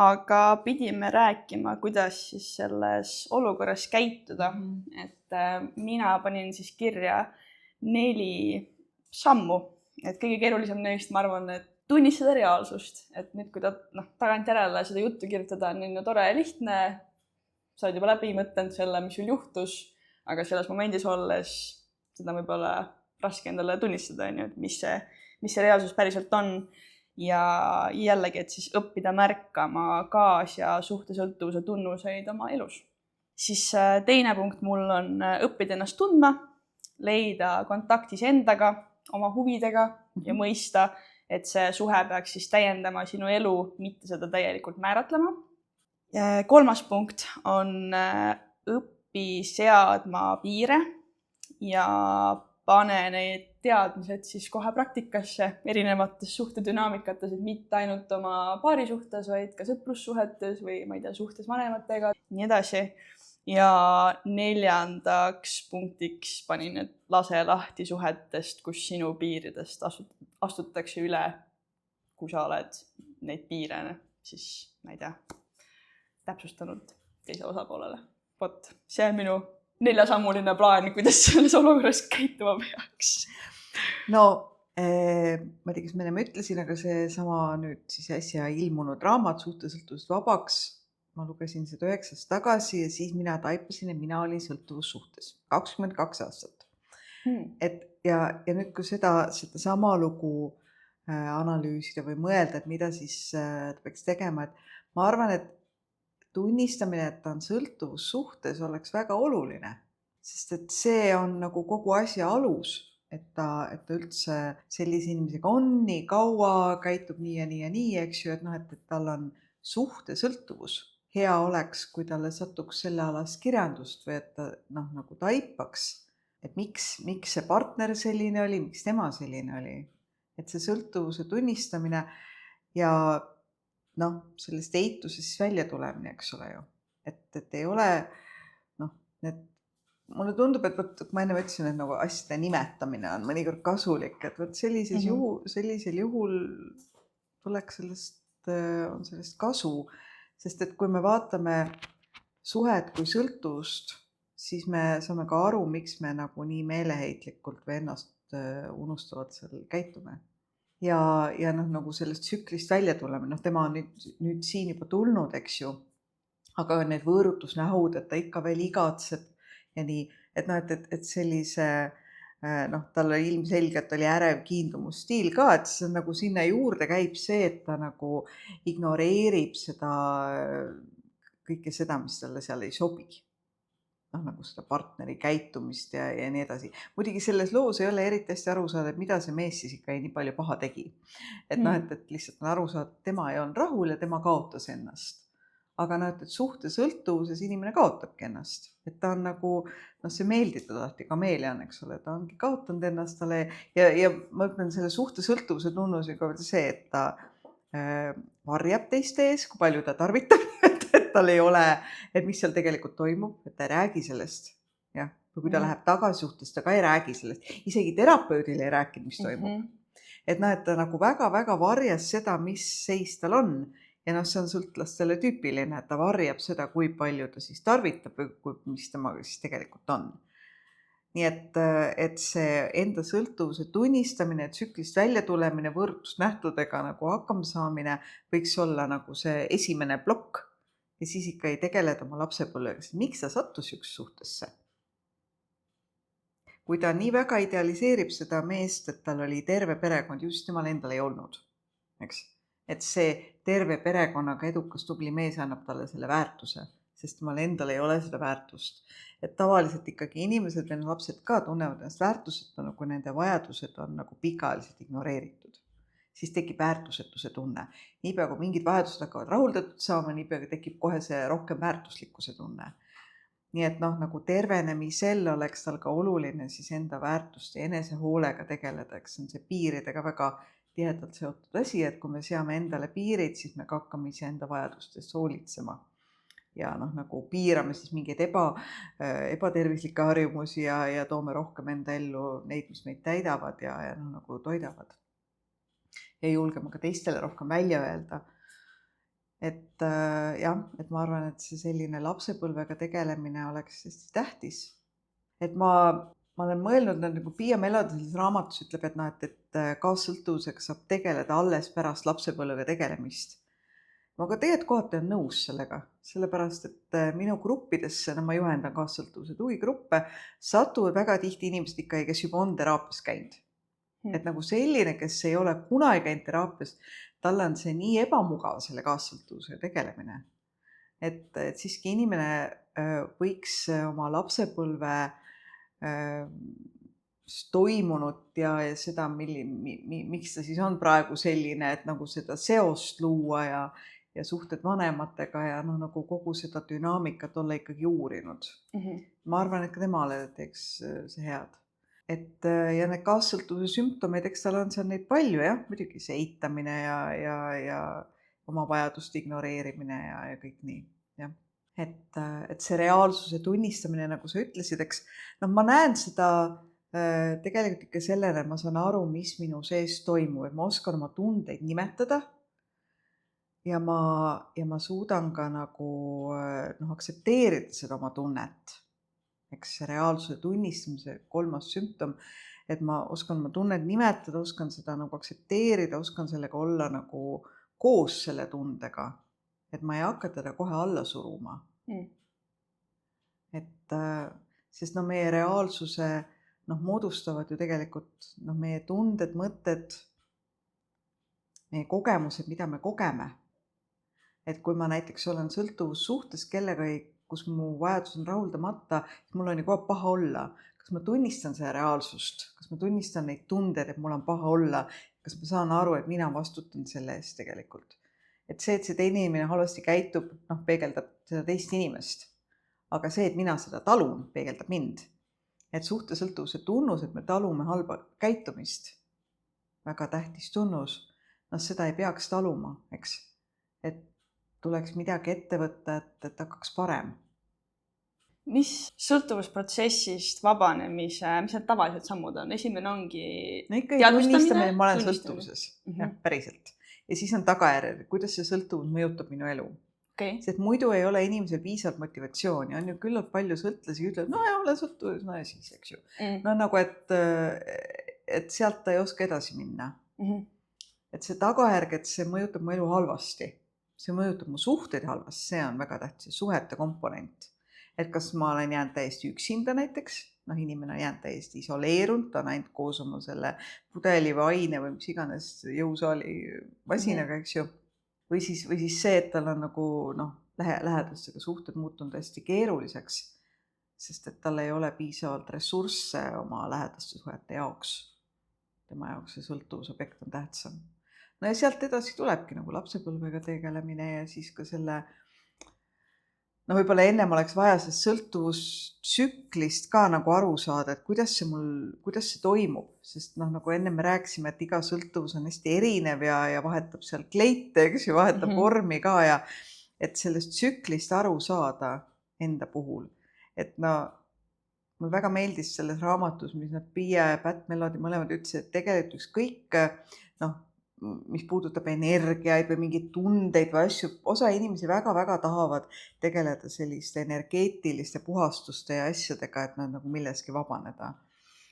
Aga pidime rääkima, kuidas siis selles olukorras käituda. Et mina panin siis kirja 4 sammu. Et kõige keerulisem neist, ma arvan, et tunnistada reaalsust. Et nüüd, kui tagantjärele seda juttu kirjutada, on tore ja lihtne. Sa oled juba läbi mõtlenud selle, mis sul juhtus. Aga selles momendis olles seda võib-olla raske endale tunnistada, et mis see reaalsus päriselt on. Ja jällegi, et siis õppida märkama kaas- ja suhtesõltuvuse tunnuseid oma elus. Siis teine punkt mul on õppida ennast tundma, leida kontaktis endaga, oma huvidega ja mõista, et see suhe peaks siis täiendama sinu elu, mitte seda täielikult määratlema. Ja 3. punkt on õppi seadma piire ja pane need teadmised siis kohe praktikasse erinevates suhtedünaamikates, et mitte ainult oma paari suhtes, vaid ka sõprussuhetes või ma ei tea, suhtes vanematega, nii edasi. Ja 4. punktiks panin, et lase lahti suhetest, kus sinu piiridest astutakse üle, kui sa oled neid piire, siis ma ei tea, täpsustanud teise osapoolele. Vot, see on minu 4-sammuline plaan, kuidas selles olukorras käituma peaks. No, ma ei tea, kas ma ennem ütlesin, aga see sama nüüd siis äsja ilmunud raamat Suhtesõltuvusest vabaks, ma lugesin seda 9 aastat tagasi ja siis mina taipasin, et mina olin sõltuvussuhtes 22 aastat. Ja nüüd, kui seda sama lugu analüüsida või mõelda, et mida siis peaks tegema, et ma arvan, et tunnistamine, et ta on sõltuvussuhtes, oleks väga oluline, sest et see on nagu kogu asja alus, et ta üldse sellise inimesega on nii kaua, käitub nii ja nii ja nii, eks ju, et tal on suhtesõltuvus. Hea oleks, kui talle satuks selle alast kirjandust või et ta nagu taipaks, et miks see partner selline oli, miks tema selline oli. Et see sõltuvuse tunnistamine ja sellest eitusest välja tulemine, eks ole ju. Et ei ole, mulle tundub, et ma enne ütlesin, et nagu asjade nimetamine on mõnikord kasulik, et sellisel juhul tuleks sellest kasu, sest et kui me vaatame suhet kui sõltuvust, siis me saame ka aru, miks me nagu nii meeleheitlikult või ennast unustavalt seal käitume. Ja nagu sellest tsüklist välja tuleme, tema on nüüd siin juba tulnud, eks ju, aga need võõrutusnähud, et ta ikka veel igatseb ja nii, et sellise, tal ilmselgelt oli ärev kiindumusstiil ka, et see on nagu sinna juurde käib see, et ta nagu ignoreerib kõike seda, mis talle seal ei sobi. Nagu seda partneri käitumist ja nii edasi. Muidugi selles loos ei ole eriti hästi aru saada, et mida see mees siis ikka nii palju paha tegi. Et lihtsalt on aru saada, et tema ei olnud rahul ja tema kaotas ennast. Aga et suhtesõltuvuses inimene kaotabki ennast. Et ta on nagu, see meelditud alati kameelian, eks ole, ta ongi kaotanud ennast talle ja ma ütlen selle suhtesõltuvuse tunnusega see, et ta varjab teiste ees, kui palju ta tarvitab, et tal ei ole, et mis seal tegelikult toimub, et ta ei räägi sellest. Ja, või kui ta läheb tagasi suhtes, ta ka ei räägi sellest. Isegi terapeudil ei rääkinud, mis toimub. Et ta nagu väga-väga varjas seda, mis seis tal on. Ja see on sõltlastele tüüpiline, et ta varjab seda, kui palju ta siis tarvitab või mis temaga siis tegelikult on. nii et see enda sõltuvuse tunnistamine, tsüklist välja tulemine, võrdlusnähtudega nagu hakkama saamine võiks olla nagu see esimene plokk ja siis ikka ei tegeleda oma lapsepõlvega, sest miks ta sattus üks suhtesse? Kui ta nii väga idealiseerib seda meest, et tal oli terve perekond, just temal endal ei olnud, eks? Et see terve perekonnaga edukas tubli mees annab talle selle väärtuse, sest temal endal ei ole seda väärtust. Et tavaliselt ikkagi inimesed või lapsed ka tunnevad ennast väärtusetuna, kui nende vajadused on nagu pikaajaliselt ignoreeritud. Siis tekib väärtusetuse tunne. Niipea kui mingid vajadused hakkavad rahuldatud saama, niipea tekib kohe see rohkem väärtuslikkuse tunne. Nii et nagu tervenemisel oleks tal ka oluline siis enda väärtust ja enesehoolega tegeleda, eks see on see piiridega väga tihedalt seotud asi, et kui me seame endale piirid, siis me ka hakkame ise enda vajadustest hoolitsema. Ja nagu piirame siis mingeid ebatervislikke harjumusi ja toome rohkem enda ellu neid, mis meid täidavad ja nagu toidavad. Ja julgeme ka teistele rohkem välja öelda. Et ma arvan, et see selline lapsepõlvega tegelemine oleks hästi tähtis. Et ma olen mõelnud, nagu Pia Mellode selles raamatus ütleb, et kaassõltuvusega saab tegeleda alles pärast lapsepõlvega tegelemist. Ma ka tegelikult kohati on nõus sellega, sellepärast, et minu gruppidesse, ma juhendan kaassõltuvuse tugigruppe, satuvad väga tihti inimesed ikka, kes juba on teraapias käinud. Et nagu selline, kes ei ole kunagi käinud teraapias, talle on see nii ebamugav selle kaassõltuvusega tegelemine. Et siiski inimene võiks oma lapsepõlve toimunut ja seda, miks ta siis on praegu selline, et nagu seda seost luua ja suhted vanematega ja nagu kogu seda dünaamikat olla ikkagi uurinud. Ma arvan, et ka temale teeks see head. Ja need kaassõltuvuse sümptomeid, eks tal on seal neid palju, jah, muidugi see eitamine ja oma vajaduste ignoreerimine ja kõik nii, jah. Et see reaalsuse tunnistamine, nagu sa ütlesid, eks, ma näen seda tegelikult ikka sellele, ma saan aru, mis minu sees toimub, et ma oskan oma tundeid nimetada ja ma suudan ka nagu aktsepteerida seda oma tunnet. Eks see reaalsuse tunnistamise 3. sümptom, et ma oskan oma tunnet nimetada, oskan seda nagu aktsepteerida, oskan sellega olla nagu koos selle tundega, et ma ei hakka teda kohe alla suruma. Sest meie reaalsuse moodustavad ju tegelikult meie tunded, mõtted, meie kogemused, mida me kogeme. Et kui ma näiteks olen sõltuvussuhtes kellegagi, kus mu vajadus on rahuldamata, siis mul on ju kogu paha olla. Kas ma tunnistan seda reaalsust? Kas ma tunnistan neid tundeid, et mul on paha olla? Kas ma saan aru, et mina vastutan selle eest tegelikult? Et see teine inimene halvasti käitub, peegeldab seda teist inimest. Aga see, et mina seda talun, peegeldab mind. Et suhtesõltuvuse tunnus, et me talume halba käitumist, väga tähtis tunnus, seda ei peaks taluma, eks. Et tuleks midagi ette võtta, et hakkaks parem. Mis sõltuvusprotsessist vabanemise, mis need tavalised sammud on? Esimene ongi teadvustamine, ma olen sõltuvuses, jah, päriselt. Ja siis on tagajärjed, kuidas see sõltuvus mõjutab minu elu. Sest muidu ei ole inimesel piisavalt motivatsiooni. On ju küllalt palju sõltlasi, ütlevad, ole sõltuvus, ja siis, eks ju. Nagu, et sealt ta ei oska edasi minna. Et see tagajärg, et see mõjutab mu elu halvasti. See mõjutab mu suhteid halvasti, see on väga tähtis, suhete komponent. Et kas ma olen jäänud täiesti üksinda näiteks, inimene on jäänud täiesti isoleerunud, ta on ainult koos oma selle pudeli või aine või mis iganes jõusaali masinaga, eks ju. Või siis see, et tal on nagu lähedastega suhted muutunud hästi keeruliseks, sest et tal ei ole piisavalt ressursse oma lähedaste suhete jaoks. Tema jaoks see sõltuvusobjekt on tähtsam. Ja sealt edasi tulebki nagu lapsepõlvega tegelemine ja siis ka selle, võib-olla ennem oleks vaja sellest sõltuvustsüklist ka nagu aru saada, et kuidas see toimub, sest nagu enne me rääkisime, et iga sõltuvus on hästi erinev ja vahetab seal kleite, eks ju, vahetab vormi ka ja et sellest tsüklist aru saada enda puhul. Et mul väga meeldis selles raamatus, mis Pia ja Pat Mellode mõlemad ütlesid, et tegelikult ükskõik, mis puudutab energiaid või mingeid tundeid või asju, osa inimesi väga-väga tahavad tegeleda selliste energeetiliste puhastuste ja asjadega, et nad nagu milleski vabaneda.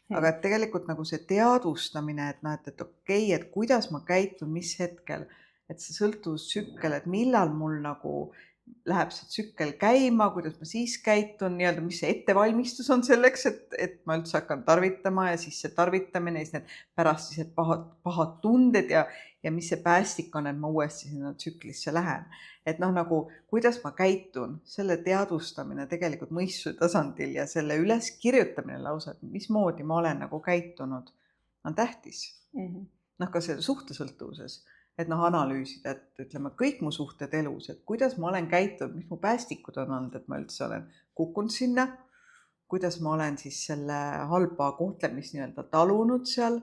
Aga et tegelikult nagu see teadvustamine, et okei, et kuidas ma käitun, mis hetkel, et see sõltuvustsükkel, et millal mul nagu läheb see tsükkel käima, kuidas ma siis käitun, nii-öelda, mis see ettevalmistus on selleks, et ma üldse hakkan tarvitama ja siis see tarvitamine, siis need pärast siis pahad tunded ja mis see päästik on, et ma uuesti sinna tsüklisse lähen. Et nagu, kuidas ma käitun, selle teadvustamine tegelikult mõistuse tasandil ja selle üles kirjutamine lausa, et mismoodi ma olen nagu käitunud, on tähtis. Ka see suhtesõltuvuses. Et analüüsida, et ütleme kõik mu suhted elus, et kuidas ma olen käitunud, mis mu päästikud on olnud, et ma üldse olen kukkunud sinna, kuidas ma olen siis selle halba kohtlemist nii-öelda talunud seal,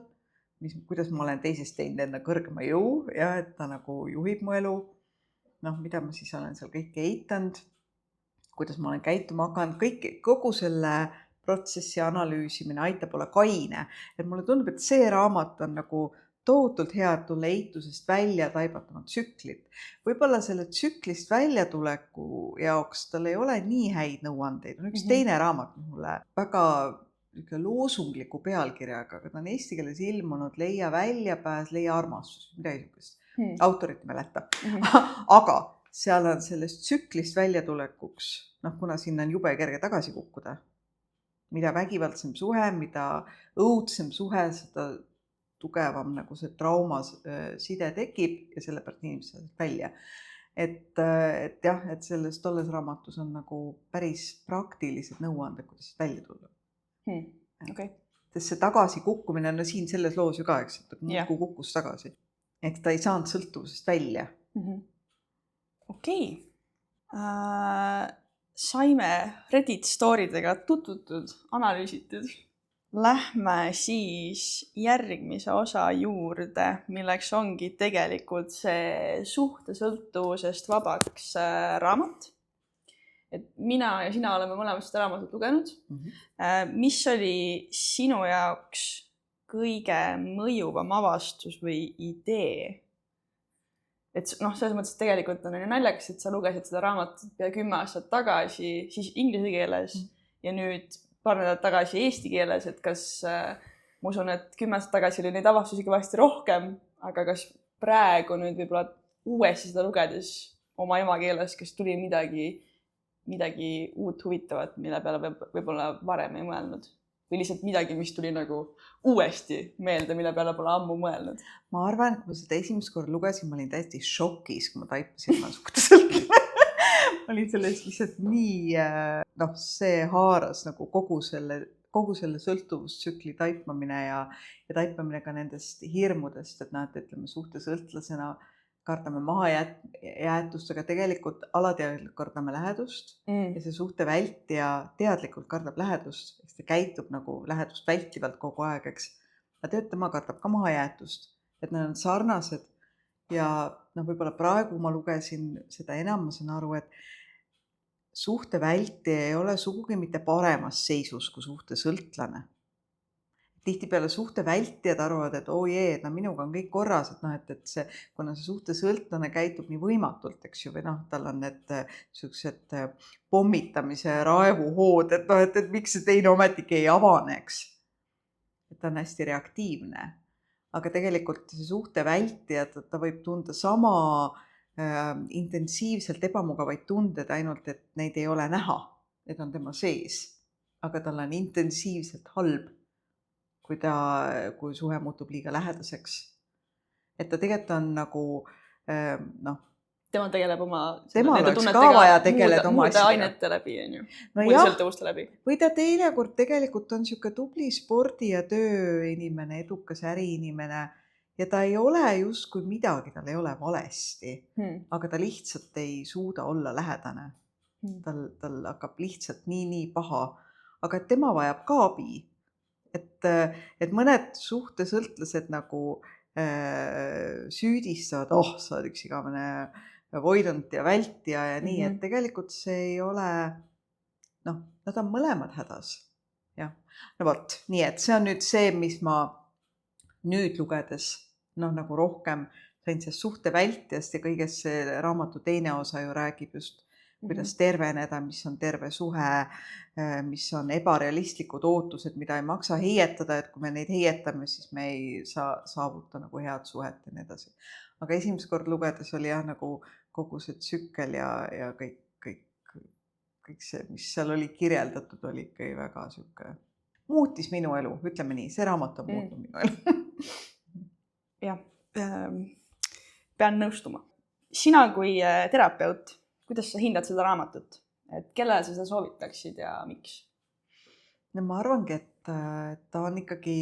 kuidas ma olen teisest teinud enda kõrgema jõu ja et ta nagu juhib mu elu, mida ma siis olen seal kõike eitanud, kuidas ma olen käituma hakanud, kogu selle protsessi analüüsimine aitab olla kaine. Et mulle tundub, et see raamat on nagu tohutult hea, et tulla eitusest välja taibatama tsüklit. Võib-olla selle tsüklist väljatuleku jaoks tal ei ole nii häid nõuandeid. On üks teine raamat mulle väga loosungliku pealkirjaga, aga ta on eesti keeles ilmunud Leia väljapääs, leia armastus, midagi niisugust. Autorit ei mäleta. Aga seal on sellest tsüklist väljatulekuks, kuna sinna on jube kerge tagasi kukkuda. Mida vägivaldsem suhe, mida õudsem suhe, seda tugevam nagu see trauma side tekib ja sellepärast inimesed saavad välja. Et jah, et selles tolles raamatus on nagu päris praktilised nõuanded, kuidas välja tulla. Okay. Sest see tagasi kukkumine on siin selles loos ju ka, eks, et muudkui kukkus tagasi. Et ta ei saanud sõltuvusest välja. Okei. Saime Reddit storidega tututud, analüüsitud. Lähme siis järgmise osa juurde, milleks ongi tegelikult see suhtesõltuvusest vabaks raamat. Et mina ja sina oleme mõlemad seda raamatut lugenud. Mis oli sinu jaoks kõige mõjuvam avastus või idee? Et selles mõttes, et tegelikult on naljakas, et sa lugesid seda raamatut pea 10 aastat tagasi, siis inglise keeles ja nüüd paar nädalat tagasi eesti keeles, et kas ma usun, et 10 aastat tagasi oli neid avastusi kõvasti rohkem, aga kas praegu nüüd võib-olla uuesti seda lugedes oma emakeeles, kas tuli midagi uut huvitavat, mille peale võib-olla varem ei mõelnud? Või lihtsalt midagi, mis tuli nagu uuesti meelde, mille peale pole ammu mõelnud? Ma arvan, et kui ma seda esimest kord lugesin, ma olin täiesti šokis, kui ma taipasin ma suhtesõltuvust. Ma olin sellest lihtsalt nii, see haaras nagu kogu selle sõltuvustsükli taipamine ja taipamine ka nendest hirmudest, et ütleme suhtesõltlasena kardame mahajäetust, aga tegelikult alateadlikult kardame lähedust ja see suhte vältija teadlikult kardab lähedust, eks ta käitub nagu lähedust vältivalt kogu aeg, eks. Aga tema kardab ka mahajäetust, et need on sarnased ja võib-olla praegu ma lugesin seda enam, ma saan aru, et suhte vältija ei ole sugugi mitte paremas seisus kui suhtesõltlane. Tihtipeale suhte vältijad arvavad, et minuga on kõik korras, et see, kuna see suhtesõltlane käitub nii võimatult, eks ju, või tal on need sellised pommitamise raevuhood, et miks see teine ometigi ei avaneks. Et ta on hästi reaktiivne. Aga tegelikult see suhte vältija, ta võib tunda sama intensiivselt ebamugavaid tunded, ainult et neid ei ole näha, et on tema sees. Aga tal on intensiivselt halb, kui suhe muutub liiga lähedaseks. Et ta tegelikult on nagu, Tema tegeleb oma... Tema oleks ka vaja tegeleda oma asjadega. Muude ainete läbi, muude sõltuvuste läbi. Või ta teinekord tegelikult on siuke tubli spordi- ja tööinimene, edukas äriinimene ja ta ei ole justkui midagi, tal ei ole valesti, aga ta lihtsalt ei suuda olla lähedane. Tal hakkab lihtsalt nii paha, aga tema vajab ka abi. Et mõned suhtesõltlased nagu süüdistavad, sa oled üks igavene voidund ja vältija ja nii, et tegelikult see ei ole, nad on mõlemad hädas. Ja. Nii et see on nüüd see, mis ma nüüd lugedes noh, nagu rohkem sain sellest suhte vältijast ja kõigest see raamatu teine osa ju räägib just, kuidas terveneda, mis on terve suhe, mis on ebarealistlikud ootused, mida ei maksa heietada, et kui me neid heietame, siis me ei saa saavuta nagu head suhet ja nii edasi. Aga esimest kord lugedes oli jah, nagu kogu see tsükkel ja kõik see, mis seal oli kirjeldatud, oli ikkagi väga süke. Muutis minu elu, ütleme nii, see raamat on muutnud minu elu. Jah, pean nõustuma. Sina kui terapeut, kuidas sa hindad seda raamatut? Et kellele sa seda soovitaksid ja miks? No ma arvangi, et ta on ikkagi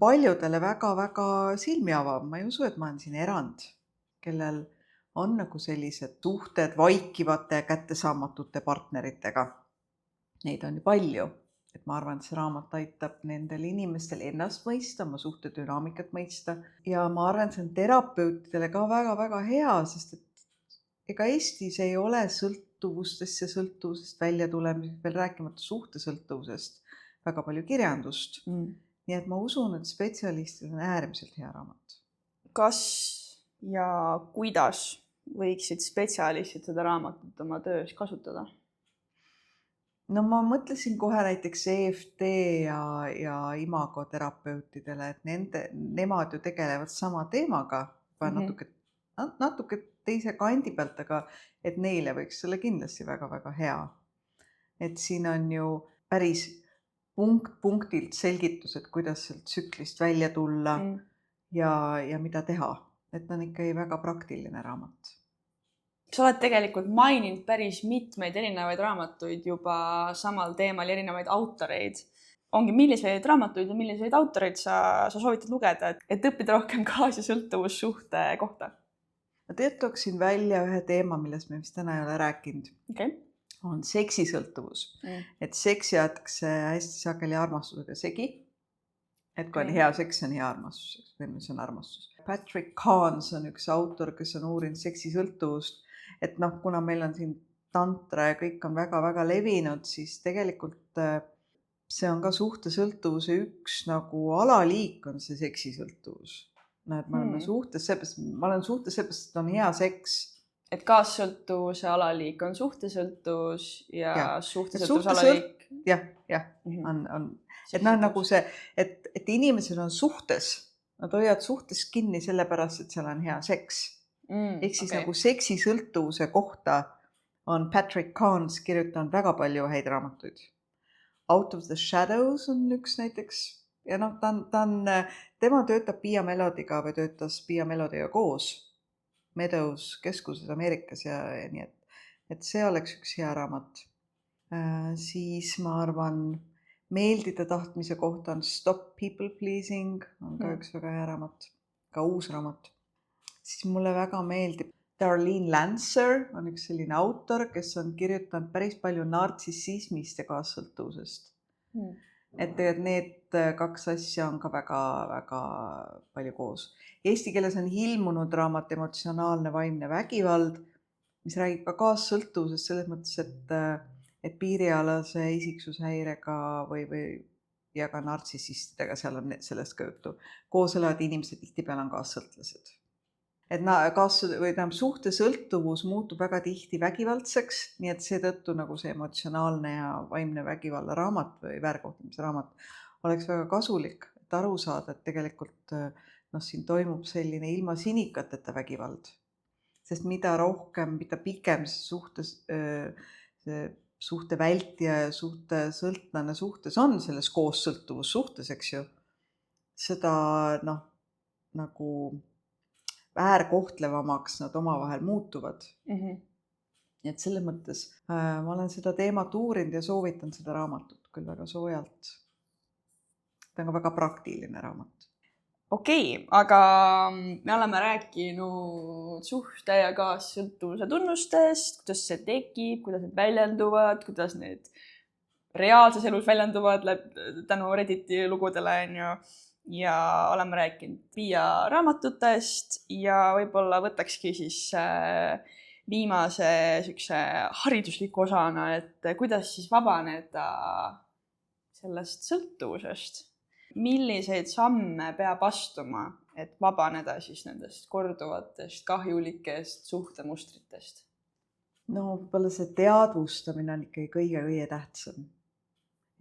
paljudele väga-väga silmi avav. Ma ei usu, et ma olen siin erand, kellel on nagu sellised suhted vaikivate ja kättesaamatute partneritega. Neid on ju palju. Et ma arvan, et see raamat aitab nendel inimestel ennast mõista, oma suhtedünaamikat mõista. Ja ma arvan, et see on terapeutidele ka väga-väga hea, sest et ega Eestis ei ole sõltuvustest ja sõltuvusest välja tulemisest, veel rääkimata suhtesõltuvusest, väga palju kirjandust. Nii et ma usun, et spetsialistid on äärmiselt hea raamat. Kas ja kuidas võiksid spetsialistid seda raamatut oma töös kasutada? No ma mõtlesin kohe näiteks EFT ja imagoterapeutidele, et nemad ju tegelevad sama teemaga, natuke teise kandi pealt, aga et neile võiks selle kindlasti väga-väga hea. Et siin on ju päris punktilt selgitused, kuidas sealt tsüklist välja tulla ja mida teha. Et on ikkagi väga praktiline raamat. Sa oled tegelikult maininud päris mitmeid erinevaid raamatuid juba samal teemal, erinevaid autoreid. Ongi, milliseid raamatuid ja milliseid autoreid sa soovitad lugeda, et õppida rohkem gaas- ja sõltuvussuhte kohta? Ma töötaksin välja ühe teema, millest me vist täna ei ole rääkinud. Okay. On seksisõltuvus. Et seksi aetakse hästi sageli armastusega segi. Et kui on hea seks, on hea armastus. See on armastus. Patrick Kahns on üks autor, kes on uurinud seksisõltuvust. Et noh, kuna meil on siin tantra ja kõik on väga-väga levinud, siis tegelikult see on ka suhtesõltuvuse üks nagu alaliik on see seksisõltuvus. No, et ma olen suhtes seepärast, et on hea seks. Et kaassõltuvuse alaliik on suhtesõltuvus ja suhtesõltuvuse alaliik. Jah, on. Et noh, nagu see, et inimesed on suhtes, nad hoiavad suhtes kinni sellepärast, et seal on hea seks. Ehk siis nagu seksisõltuvuse kohta on Patrick Kahns kirjutanud väga palju häid raamatuid. Out of the Shadows on üks näiteks. Ja noh, tema töötab Pia Melodiga või töötas Pia Melodiga koos Meadows keskuses Ameerikas ja nii, et see oleks üks hea raamat. Siis ma arvan, meeldida tahtmise kohta on Stop People Pleasing, on ka üks väga hea raamat, ka uus raamat. Siis mulle väga meeldib Darlene Lancer, on üks selline autor, kes on kirjutanud päris palju nartsissismist ja kaassõltuvusest. Et need kaks asja on ka väga-väga palju koos. Eesti keeles on ilmunud raamat Emotsionaalne vaimne vägivald, mis räägib ka kaassõltuvusest selles mõttes, et piirialase isiksushäirega ja ka nartsissistidega seal on sellest ka juttu. Koos elavad inimesed tihtipeale on kaassõltlased. Et suhtesõltuvus muutub väga tihti vägivaldseks, nii et seetõttu nagu see emotsionaalne ja vaimne vägivalla raamat või väärkohtlemise raamat oleks väga kasulik, et aru saada, et tegelikult siin toimub selline ilma sinikateta vägivald. Sest mida rohkem, mida pikem suhte vältija ja suhte sõltlane suhtes on selles koossõltuvus suhtes, eks ju, seda nagu väärkohtlevamaks nad omavahel muutuvad. Et selles mõttes ma olen seda teemat uurinud ja soovitan seda raamatut küll väga soojalt. Ta on ka väga praktiline raamat. Okei, aga me oleme rääkinud suhte ja kaassõltuvuse tunnustest, kuidas see tekib, kuidas need väljenduvad, kuidas need reaalses elus väljenduvad tänu Redditi lugudele, ja oleme rääkinud Pia raamatutest ja võib-olla võtakski siis viimase haridusliku osana, et kuidas siis vabaneda sellest sõltuvusest. Milliseid samme peab astuma, et vabaneda siis nendest korduvatest kahjulikest suhtemustritest? No võib-olla see teadvustamine on ikkagi kõige tähtsam.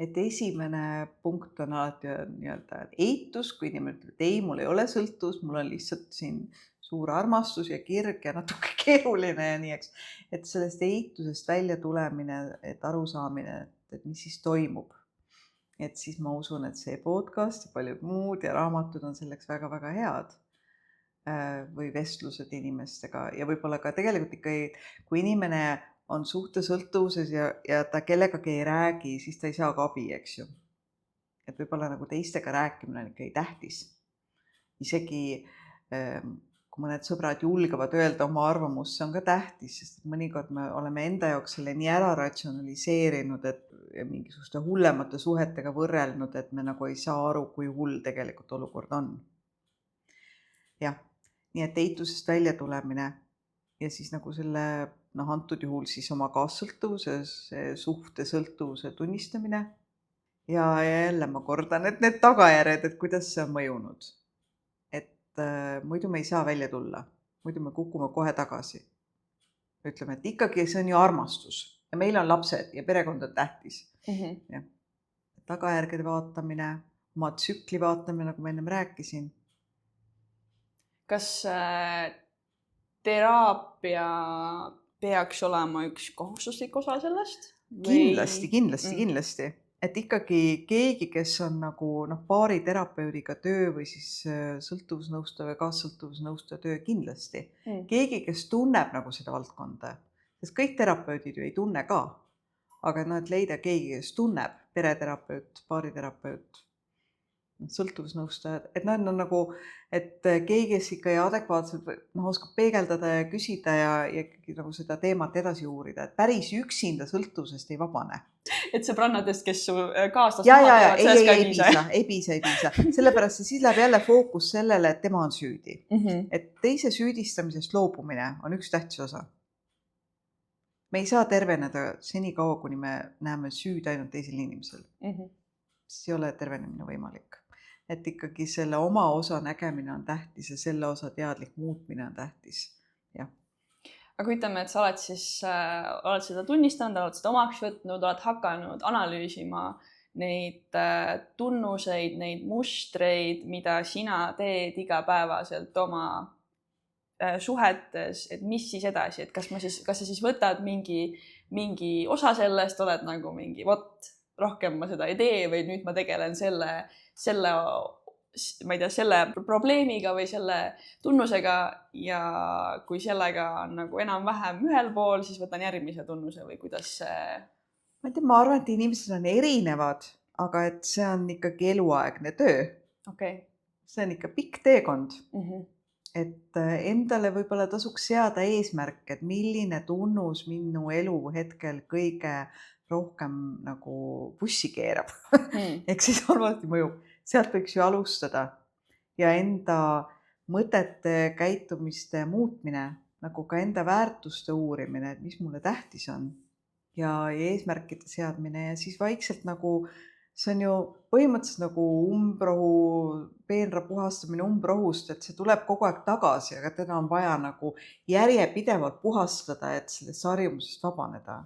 Et esimene punkt on alati nii-öelda eitus, kui inimene ütleb, et ei, mul ei ole sõltuvus, mul on lihtsalt siin suur armastus ja kirg ja natuke keeruline ja nii, eks. Et sellest eitusest välja tulemine, et arusaamine, et mis siis toimub. Et siis ma usun, et see podcast ja paljud muud ja raamatud on selleks väga-väga head või vestlused inimestega ja võib-olla ka tegelikult ikkagi, kui inimene on suhtesõltuvuses ja ta kellegagi ei räägi, siis ta ei saa ka abi, eks ju. Et võib-olla nagu teistega rääkimine on ikkagi tähtis. Isegi kui mõned sõbrad julgevad öelda oma arvamust, see on ka tähtis, sest mõnikord me oleme enda jaoks selle nii ära ratsionaliseerinud, et mingisuguste hullemate suhetega võrrelnud, et me nagu ei saa aru, kui hull tegelikult olukord on. Jah, nii et eitusest välja tulemine ja siis nagu selle antud juhul siis oma kaassõltuvuse, suhtesõltuvuse tunnistamine ja jälle ma kordan, et need tagajärjed, et kuidas see on mõjunud. Et muidu me ei saa välja tulla, muidu me kukume kohe tagasi. Ütleme, et ikkagi see on ju armastus ja meil on lapsed ja perekond on tähtis. Ja. Tagajärgede vaatamine, oma tsükli vaatamine, nagu ma ennem rääkisin. Kas teraapia peaks olema üks kohustuslik osa sellest? Kindlasti. Et ikkagi keegi, kes on nagu baariterapeudiga töö või siis sõltuvusnõustaja või kaassõltuvusnõustaja töö kindlasti. Keegi, kes tunneb nagu seda valdkonda, sest kõik terapeudid ju ei tunne ka, aga et leida keegi, kes tunneb, pereterapeut, baariterapeut, sõltuvusnõustajad, et nad on nagu, et keegi, kes ikka adekvaatselt oskab peegeldada ja küsida ja ikkagi nagu seda teemat edasi uurida, et päris üksinda sõltuvusest ei vabane. Et sõbrannadest, kes su kaaslas ei piisa. Sellepärast siis läheb jälle fookus sellele, et tema on süüdi. Et teise süüdistamisest loobumine on üks tähtis osa. Me ei saa terveneda senikaua, kuni me näeme süüd ainult teisel inimesel. Siis ei ole tervenemine võimalik. Et ikkagi selle oma osa nägemine on tähtis ja selle osa teadlik muutmine on tähtis. Ja. Aga ütleme, et sa oled siis oled seda tunnistanud, oled seda omaks võtnud, oled hakanud analüüsima neid tunnuseid, neid mustreid, mida sina teed igapäevaselt oma suhetes, et mis siis edasi, et kas sa siis võtad mingi osa sellest, oled nagu mingi, rohkem ma seda ei tee või nüüd ma tegelen selle probleemiga või selle tunnusega ja kui sellega on nagu enam-vähem ühel pool, siis võtan järgmise tunnuse või kuidas see... Ma arvan, et inimesed on erinevad, aga et see on ikkagi eluaegne töö. Okay. See on ikka pikk teekond. Et endale võib-olla tasuks seada eesmärk, et milline tunnus minu elu hetkel kõige rohkem nagu bussi keerab. Ehk siis halvasti mõjub. Sealt võiks ju alustada ja enda mõtete, käitumiste muutmine, nagu ka enda väärtuste uurimine, et mis mulle tähtis on ja eesmärkide seadmine ja siis vaikselt nagu, see on ju põhimõtteliselt nagu umbrohu, peenra puhastamine umbrohust, et see tuleb kogu aeg tagasi, aga teda on vaja nagu järjepidevalt puhastada, et sellest harjumusest vabaneda.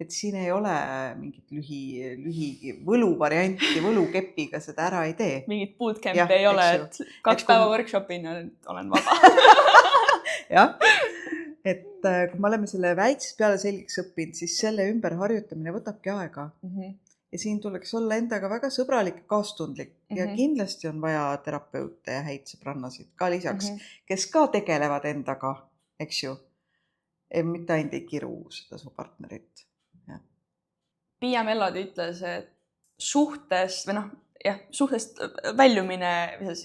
Et siin ei ole mingit lühi võluvarianti, võlukepiga seda ära ei tee. Mingit bootcampi ei ole, et 2 päeva workshopina olen vaba. Jah, et kui me oleme selle väiksest peale selgeks õppinud, siis selle ümber harjutamine võtabki aega. Ja siin tuleks olla endaga väga sõbralik ja kaastundlik ja kindlasti on vaja terapeute ja häid sõbrannasid ka lisaks, kes ka tegelevad endaga, eks ju. Mitte ainult ei kiru seda su partnerit. Pia Mellodi ütles, et suhtest väljumine,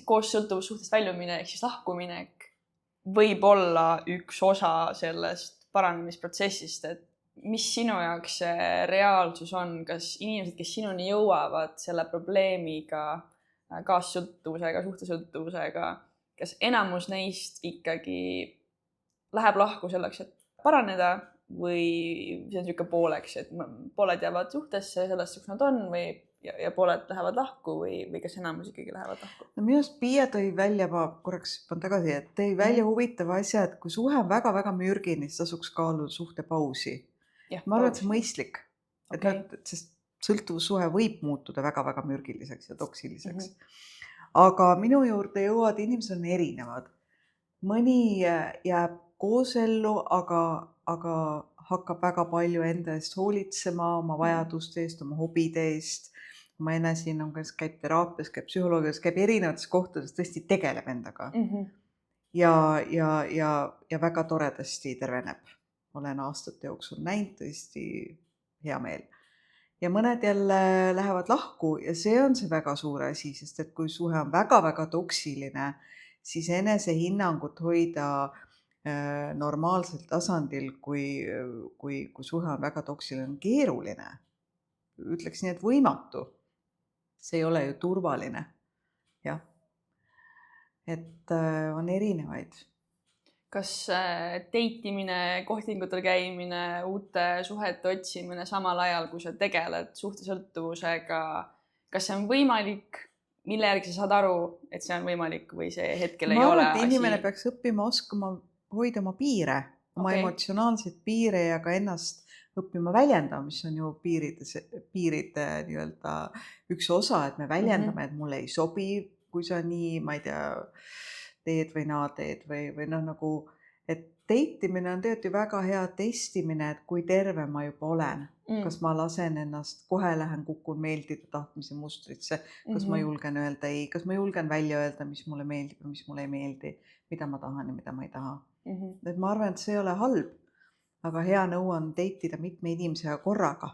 koos sõltuvussuhtest väljumine ehk siis lahkuminek võib olla üks osa sellest paranemisprotsessist, et mis sinu jaoks see reaalsus on, kas inimesed, kes sinuni jõuavad selle probleemiga, kaassõltuvusega, suhtesõltuvusega, kas enamus neist ikkagi läheb lahku selleks, et paraneda või see on niisugune pooleks, et pooled jäävad suhtesse sellest, kus nad on ja pooled lähevad lahku või kas enamus ikkagi lähevad lahku? No minu arust Piia tõi välja, ma korraks hüppan tagasi, et tõi välja huvitava asja, et kui suhe on väga-väga mürgine, siis tasuks kaaluda suhtepausi. Ma arvan, et see on mõistlik, sest sõltuvussuhe võib muutuda väga-väga mürgiliseks ja toksiliseks. Aga minu juurde jõuavad inimesed on erinevad. Mõni jääb koosellu, aga hakkab väga palju enda eest hoolitsema, oma vajaduste eest, oma hobide eest. Oma enesehinnangus käib teraapias, käib psühholoogias, käib erinevates kohtades, tõesti tegeleb endaga. Ja väga toredasti terveneb. Olen aastate jooksul näinud, tõesti hea meel. Ja mõned jälle lähevad lahku ja see on see väga suur asi, sest et kui suhe on väga-väga toksiline, siis enesehinnangut hoida normaalsel tasandil, kui suhe on väga toksiline, on keeruline. Ütleks nii, et võimatu. See ei ole ju turvaline. Jah. Et on erinevaid. Kas deitimine, kohtingutel käimine, uute suhete otsimine samal ajal, kui sa tegeled suhtesõltuvusega, kas see on võimalik? Mille järgi sa saad aru, et see on võimalik või see hetkel ei ole asi? Ma arvan, et inimene peaks õppima oskama hoida oma piire, oma emotsionaalseid piire ja ka ennast õppima väljendama, mis on ju piiride nii-öelda üks osa, et me väljendame, et mulle ei sobi, kui sa nii, ma ei tea, teed või naa teed või nagu, et deitimine on tegelikult ju väga hea testimine, et kui terve ma juba olen. Kas ma lasen ennast, kohe lähen kukun meeldida tahtmise mustritse, kas ma julgen öelda ei, kas ma julgen välja öelda, mis mulle meeldib ja mis mulle ei meeldi, mida ma tahan ja mida ma ei taha. Et ma arvan, et see ei ole halb, aga hea nõu on deitida mitme inimesega korraga.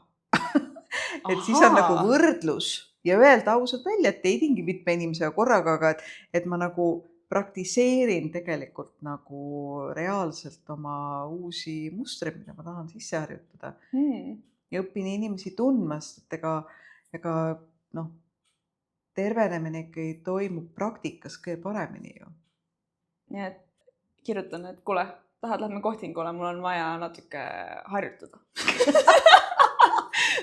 Et siis on nagu võrdlus ja öelda ausalt välja, et datingi mitme inimesega korraga, aga et ma nagu praktiseerin tegelikult nagu reaalselt oma uusi mustreid, mida ma tahan sisse harjutada. Ja õpin inimesi tundmast, et ega tervenemine ikkagi toimub praktikas kõige paremini ju. Nii et kirjutan, et kuule, tahad lähme kohtingule, mul on vaja natuke harjutada.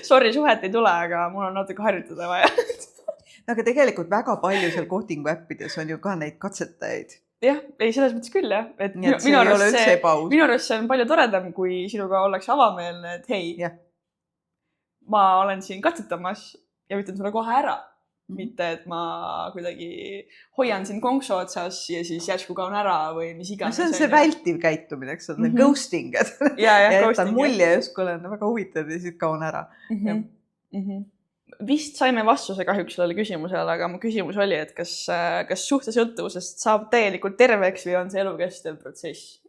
Sorry, suhet ei tule, aga mul on natuke harjutada vaja. Aga tegelikult väga palju seal kohtingu äppides on ju ka neid katsetajaid. Jah, ei selles mõttes küll jah. Et minu arust see on palju toredam, kui sinuga ollakse avameelne, et hei, ma olen siin katsetamas ja ütlen sulle kohe ära. Mitte, et ma kuidagi hoian siin konksu otsas ja siis järsku kaun ära või mis iganes. See on see vältiv käitumine, eks on ghosting. Ja jätan mulje, justkui olen väga huvitav ja siis kaun ära. Vist saime vastuse kahjuks sellele küsimusele, aga mu küsimus oli, et kas suhtesõltuvusest saab täielikult terveks või on see elukestev protsess?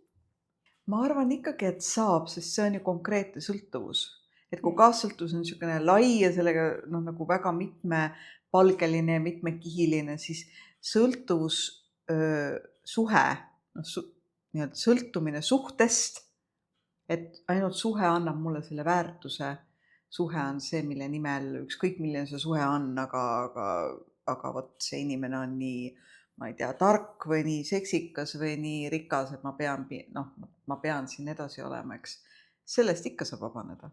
Ma arvan ikkagi, et saab, sest see on ju konkreetne sõltuvus. Et kui kaassõltuvus on niisugune lai ja sellega nagu väga mitmepalgeline ja mitmekihiline, siis sõltuvus suhe, sõltumine suhtest, et ainult suhe annab mulle selle väärtuse. Suhe on see, mille nimel ükskõik milline see suhe on, aga võt see inimene on nii, ma ei tea, tark või nii seksikas või nii rikas, et ma pean siin edasi olema, eks. Sellest ikka saab vabaneda.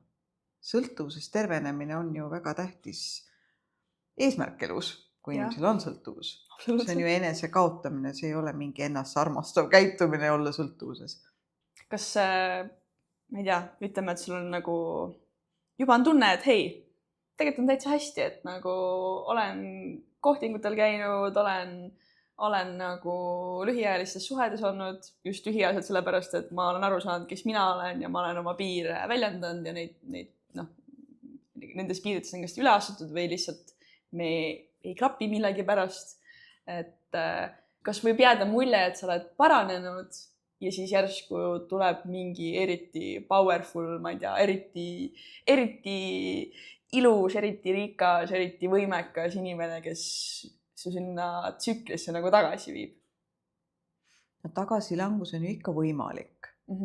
Sõltuvusest tervenemine on ju väga tähtis eesmärk elus, kui inimesel on sõltuvus. See on ju enese kaotamine, see ei ole mingi ennast armastav käitumine olla sõltuvuses. Kas, ma ei tea, ütleme, et sul on nagu juba on tunne, et hei, tegelikult on täitsa hästi, et nagu olen kohtingutel käinud, olen nagu lühiajalistes suhedes olnud, just lühiajaliselt sellepärast, et ma olen aru saanud, kes mina olen ja ma olen oma piire väljendanud ja nendes piirides on kas üle astutud või lihtsalt me ei klapi millegi pärast. Et kas võib jääda mulje, et sa oled paranenud ja siis järsku tuleb mingi eriti powerful, ma ei tea, eriti ilus, eriti rikas, eriti võimekas inimene, kes su sinna tsüklisse nagu tagasi viib. Tagasilangus on ju ikka võimalik.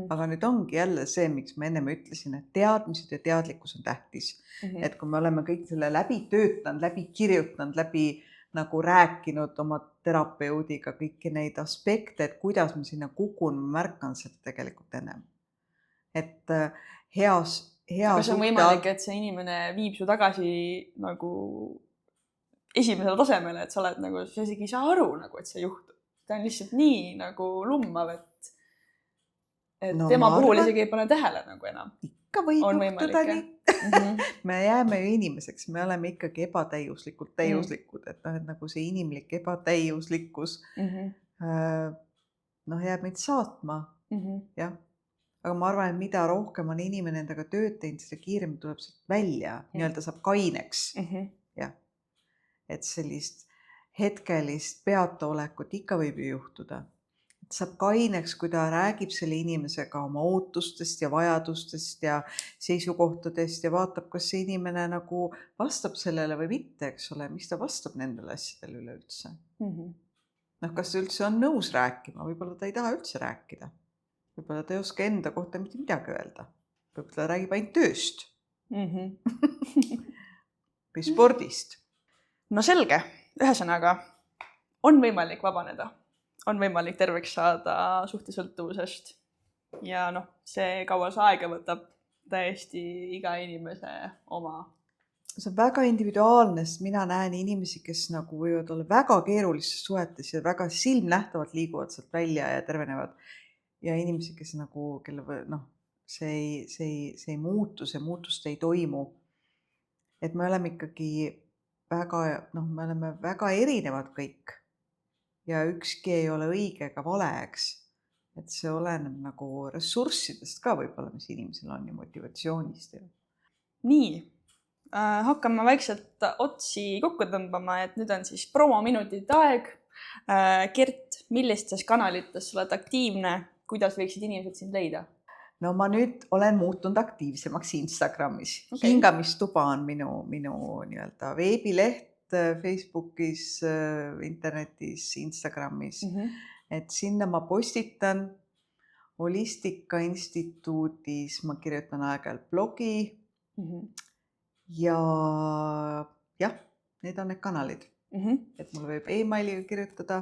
Aga nüüd ongi jälle see, miks ma ennem ütlesin, et teadmised ja teadlikkus on tähtis. Et kui me oleme kõik selle läbi töötanud, läbi kirjutanud, läbi nagu rääkinud oma terapeudiga kõiki neid aspekte, et kuidas ma sinna kukun, ma märkan seda tegelikult ennem. et hea aga see on võimalik, et see inimene viib su tagasi nagu esimesele tasemele, et sa oled nagu, sa isegi ei saa aru nagu, et see juhtub. Ta on lihtsalt nii nagu lummav, et No tema ma puhul arvan- isegi ei pane tähele nagu enam. ikka võib On juhtuda võimalik, nii. Me jääme ju inimeseks, me oleme ikkagi ebatäiuslikult täiuslikud, et noh, et nagu see inimlik ebatäiuslikkus noh, jääb meid saatma, jah. Aga ma arvan, et mida rohkem on inimene endaga tööd teinud, seda kiiremini tuleb sealt välja, nii-öelda saab kaineks, jah. Et sellist hetkelist peataolekut ikka võib ju juhtuda. Et saab kaineks, kui ta räägib selle inimesega oma ootustest ja vajadustest ja seisukohtadest ja vaatab, kas see inimene nagu vastab sellele või mitte, eks ole, mis ta vastab nendele asjadele üleüldse. Noh, kas ta üldse on nõus rääkima, võib-olla ta ei taha üldse rääkida. Võib-olla ta ei oska enda kohta mitte midagi öelda. Võib-olla ta räägib ainult tööst või spordist. No selge, ühesõnaga on võimalik vabaneda, on võimalik terveks saada suhtesõltuvusest ja noh, see kaua see aega võtab täiesti iga inimese oma. See on väga individuaalne, sest mina näen inimesi, kes nagu võivad olla väga keerulistes suhetes ja väga silmnähtavalt liiguvad sealt välja ja tervenevad. Ja inimesi, kes nagu, kelle noh, see ei muutu, see muutust ei toimu. Et me oleme ikkagi väga, noh, me oleme väga erinevad kõik ja ükski ei ole õige ega vale, eks. Et see oleneb nagu ressurssidest ka võib-olla, mis inimesel on ja motivatsioonist. Nii, hakkame vaikselt otsi kokku tõmbama, et nüüd on siis promominutid aeg. Gert, millistes kanalites sa oled aktiivne, kuidas võiksid inimesed sind leida? No ma nüüd olen muutunud aktiivsemaks Instagramis. Hingamistuba on minu nii-öelda veebileht Facebookis, internetis, Instagramis. Et sinna ma postitan Holistika Instituudis, ma kirjutan aeg-ajalt blogi ja jah, need on need kanalid. Et mulle võib e-mailiga kirjutada,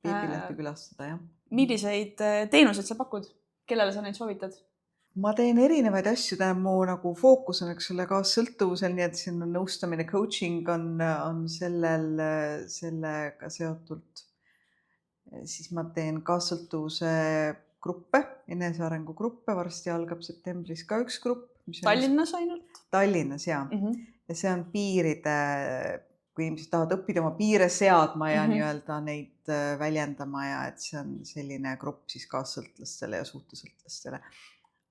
veebilehte külastada, jah. Milliseid teenuseid sa pakud? Kellele sa neid soovitad? Ma teen erinevaid asju, mu nagu fookus on, eks ole, kaassõltuvusel, nii et siin on nõustamine, coaching on sellega seotult. Siis ma teen kaassõltuvuse gruppe, enesearengu gruppe, varsti algab septembris ka üks grupp. Tallinnas ainult? Tallinnas, jaa. Ja see on piiride, kui inimesed tahavad õppida oma piire seadma ja nii-öelda neid väljendama ja et see on selline grupp siis kaassõltlastele ja suhtesõltlastele.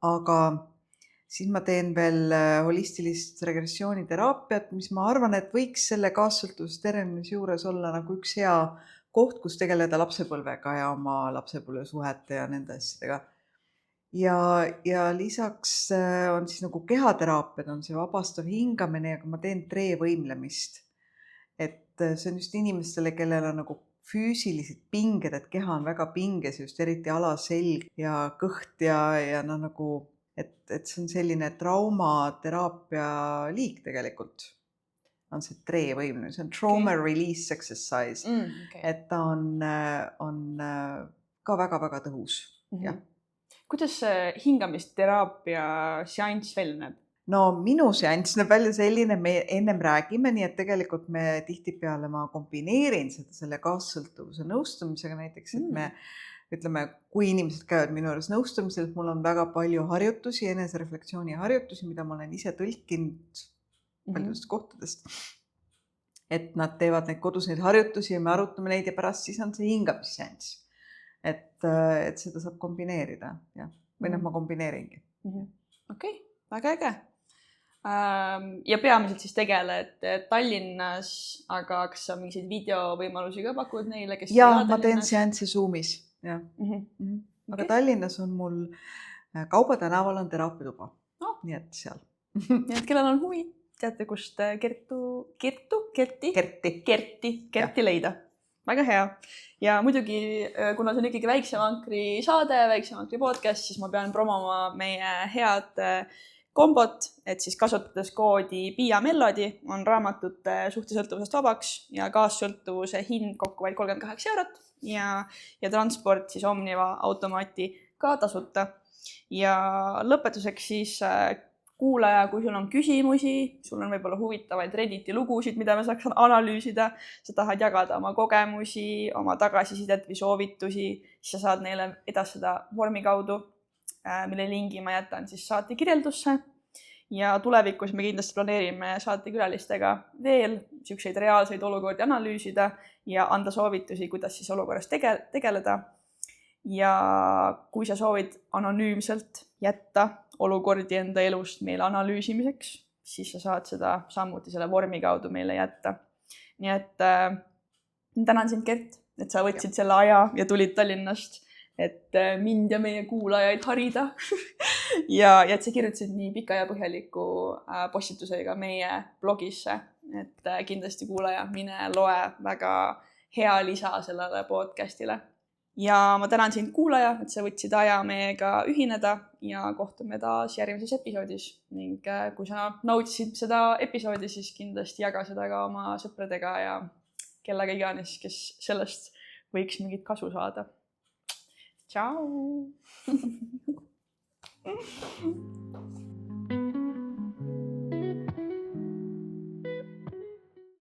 Aga siis ma teen veel holistilist regressiooniteraapiat, mis ma arvan, et võiks selle kaassõltuvuse tervenemise juures olla nagu üks hea koht, kus tegeleda lapsepõlvega ja oma lapsepõlvesuhete ja nende asjadega. Ja lisaks on siis nagu kehateraapiad, on see vabastav hingamine ja ma teen treevõimlemist. Et see on just inimestele, kellel on nagu füüsilised pinged, et keha on väga pinges, just eriti alaselg ja kõht ja no nagu, et see on selline traumateraapia liik tegelikult. On see treevõimlemine, see on trauma release exercise, et ta on ka väga-väga tõhus, jah. Kuidas see hingamisteraapia seanss välja näeb? No minu seanss näeb välja selline, me ennem räägime, nii et tegelikult me tihtipeale ma kombineerin seda selle kaassõltuvuse nõustamisega näiteks, et me ütleme, kui inimesed käivad minu juures nõustamisel, et mul on väga palju harjutusi, enesereflektsiooni harjutusi, mida ma olen ise tõlkinud paljudest kohtadest. Et nad teevad neid kodus neid harjutusi ja me arutame neid ja pärast siis on see hingamisseanss. Et seda saab kombineerida, jah. Või ma kombineeringi. Okei, väga äge. Ja peamiselt siis tegeled Tallinnas, aga kas sa mingeid videovõimalusi ka pakud neile, kes Jaa, ma teen seanssi Zoomis, jah. Aga Tallinnas on mul Kaubatänaval on teraapiatuba. Nii et seal. Nii et kellel on huvi, teate, kust Gerti leida. Väga hea. Ja muidugi, kuna see on ikkagi Väikse Vankri saade, Väikse Vankri podcast, siis ma pean promoma meie head kombot, et siis kasutades koodi Pia Melody on raamatute suhtesõltuvusest vabaks ja kaassõltuvuse hind kokku vaid 38 € ja transport siis Omniva automaati ka tasuta. Ja lõpetuseks siis kuulaja, kui sul on küsimusi, sul on võib-olla huvitavaid Redditi lugusid, mida me saaks analüüsida, sa tahad jagada oma kogemusi, oma tagasisidet või soovitusi, siis sa saad neile edastada vormi kaudu, mille lingi ma jätan siis saate kirjeldusse. Ja tulevikus me kindlasti planeerime saatekülalistega veel niisuguseid reaalseid olukordi analüüsida ja anda soovitusi, kuidas siis olukorras tegeleda. Ja kui sa soovid anonüümselt jätta olukordi enda elust meile analüüsimiseks, siis sa saad seda samuti selle vormi kaudu meile jätta. Nii et tänan sind, Gert, et sa võtsid selle aja ja tulid Tallinnast, et mind ja meie kuulajaid harida ja et sa kirjutasid nii pika ja põhjaliku postitusega meie blogisse, et kindlasti kuulaja, mine loe, väga hea lisa sellele podcastile. Ja ma tänan sind, kuulaja, et sa võtsid aja meiega ühineda ja kohtume taas järgmises episoodis. Ning kui sa nautisid seda episoodi, siis kindlasti jaga seda ka oma sõpradega ja kellega iganes, kes sellest võiks mingit kasu saada. Tšau!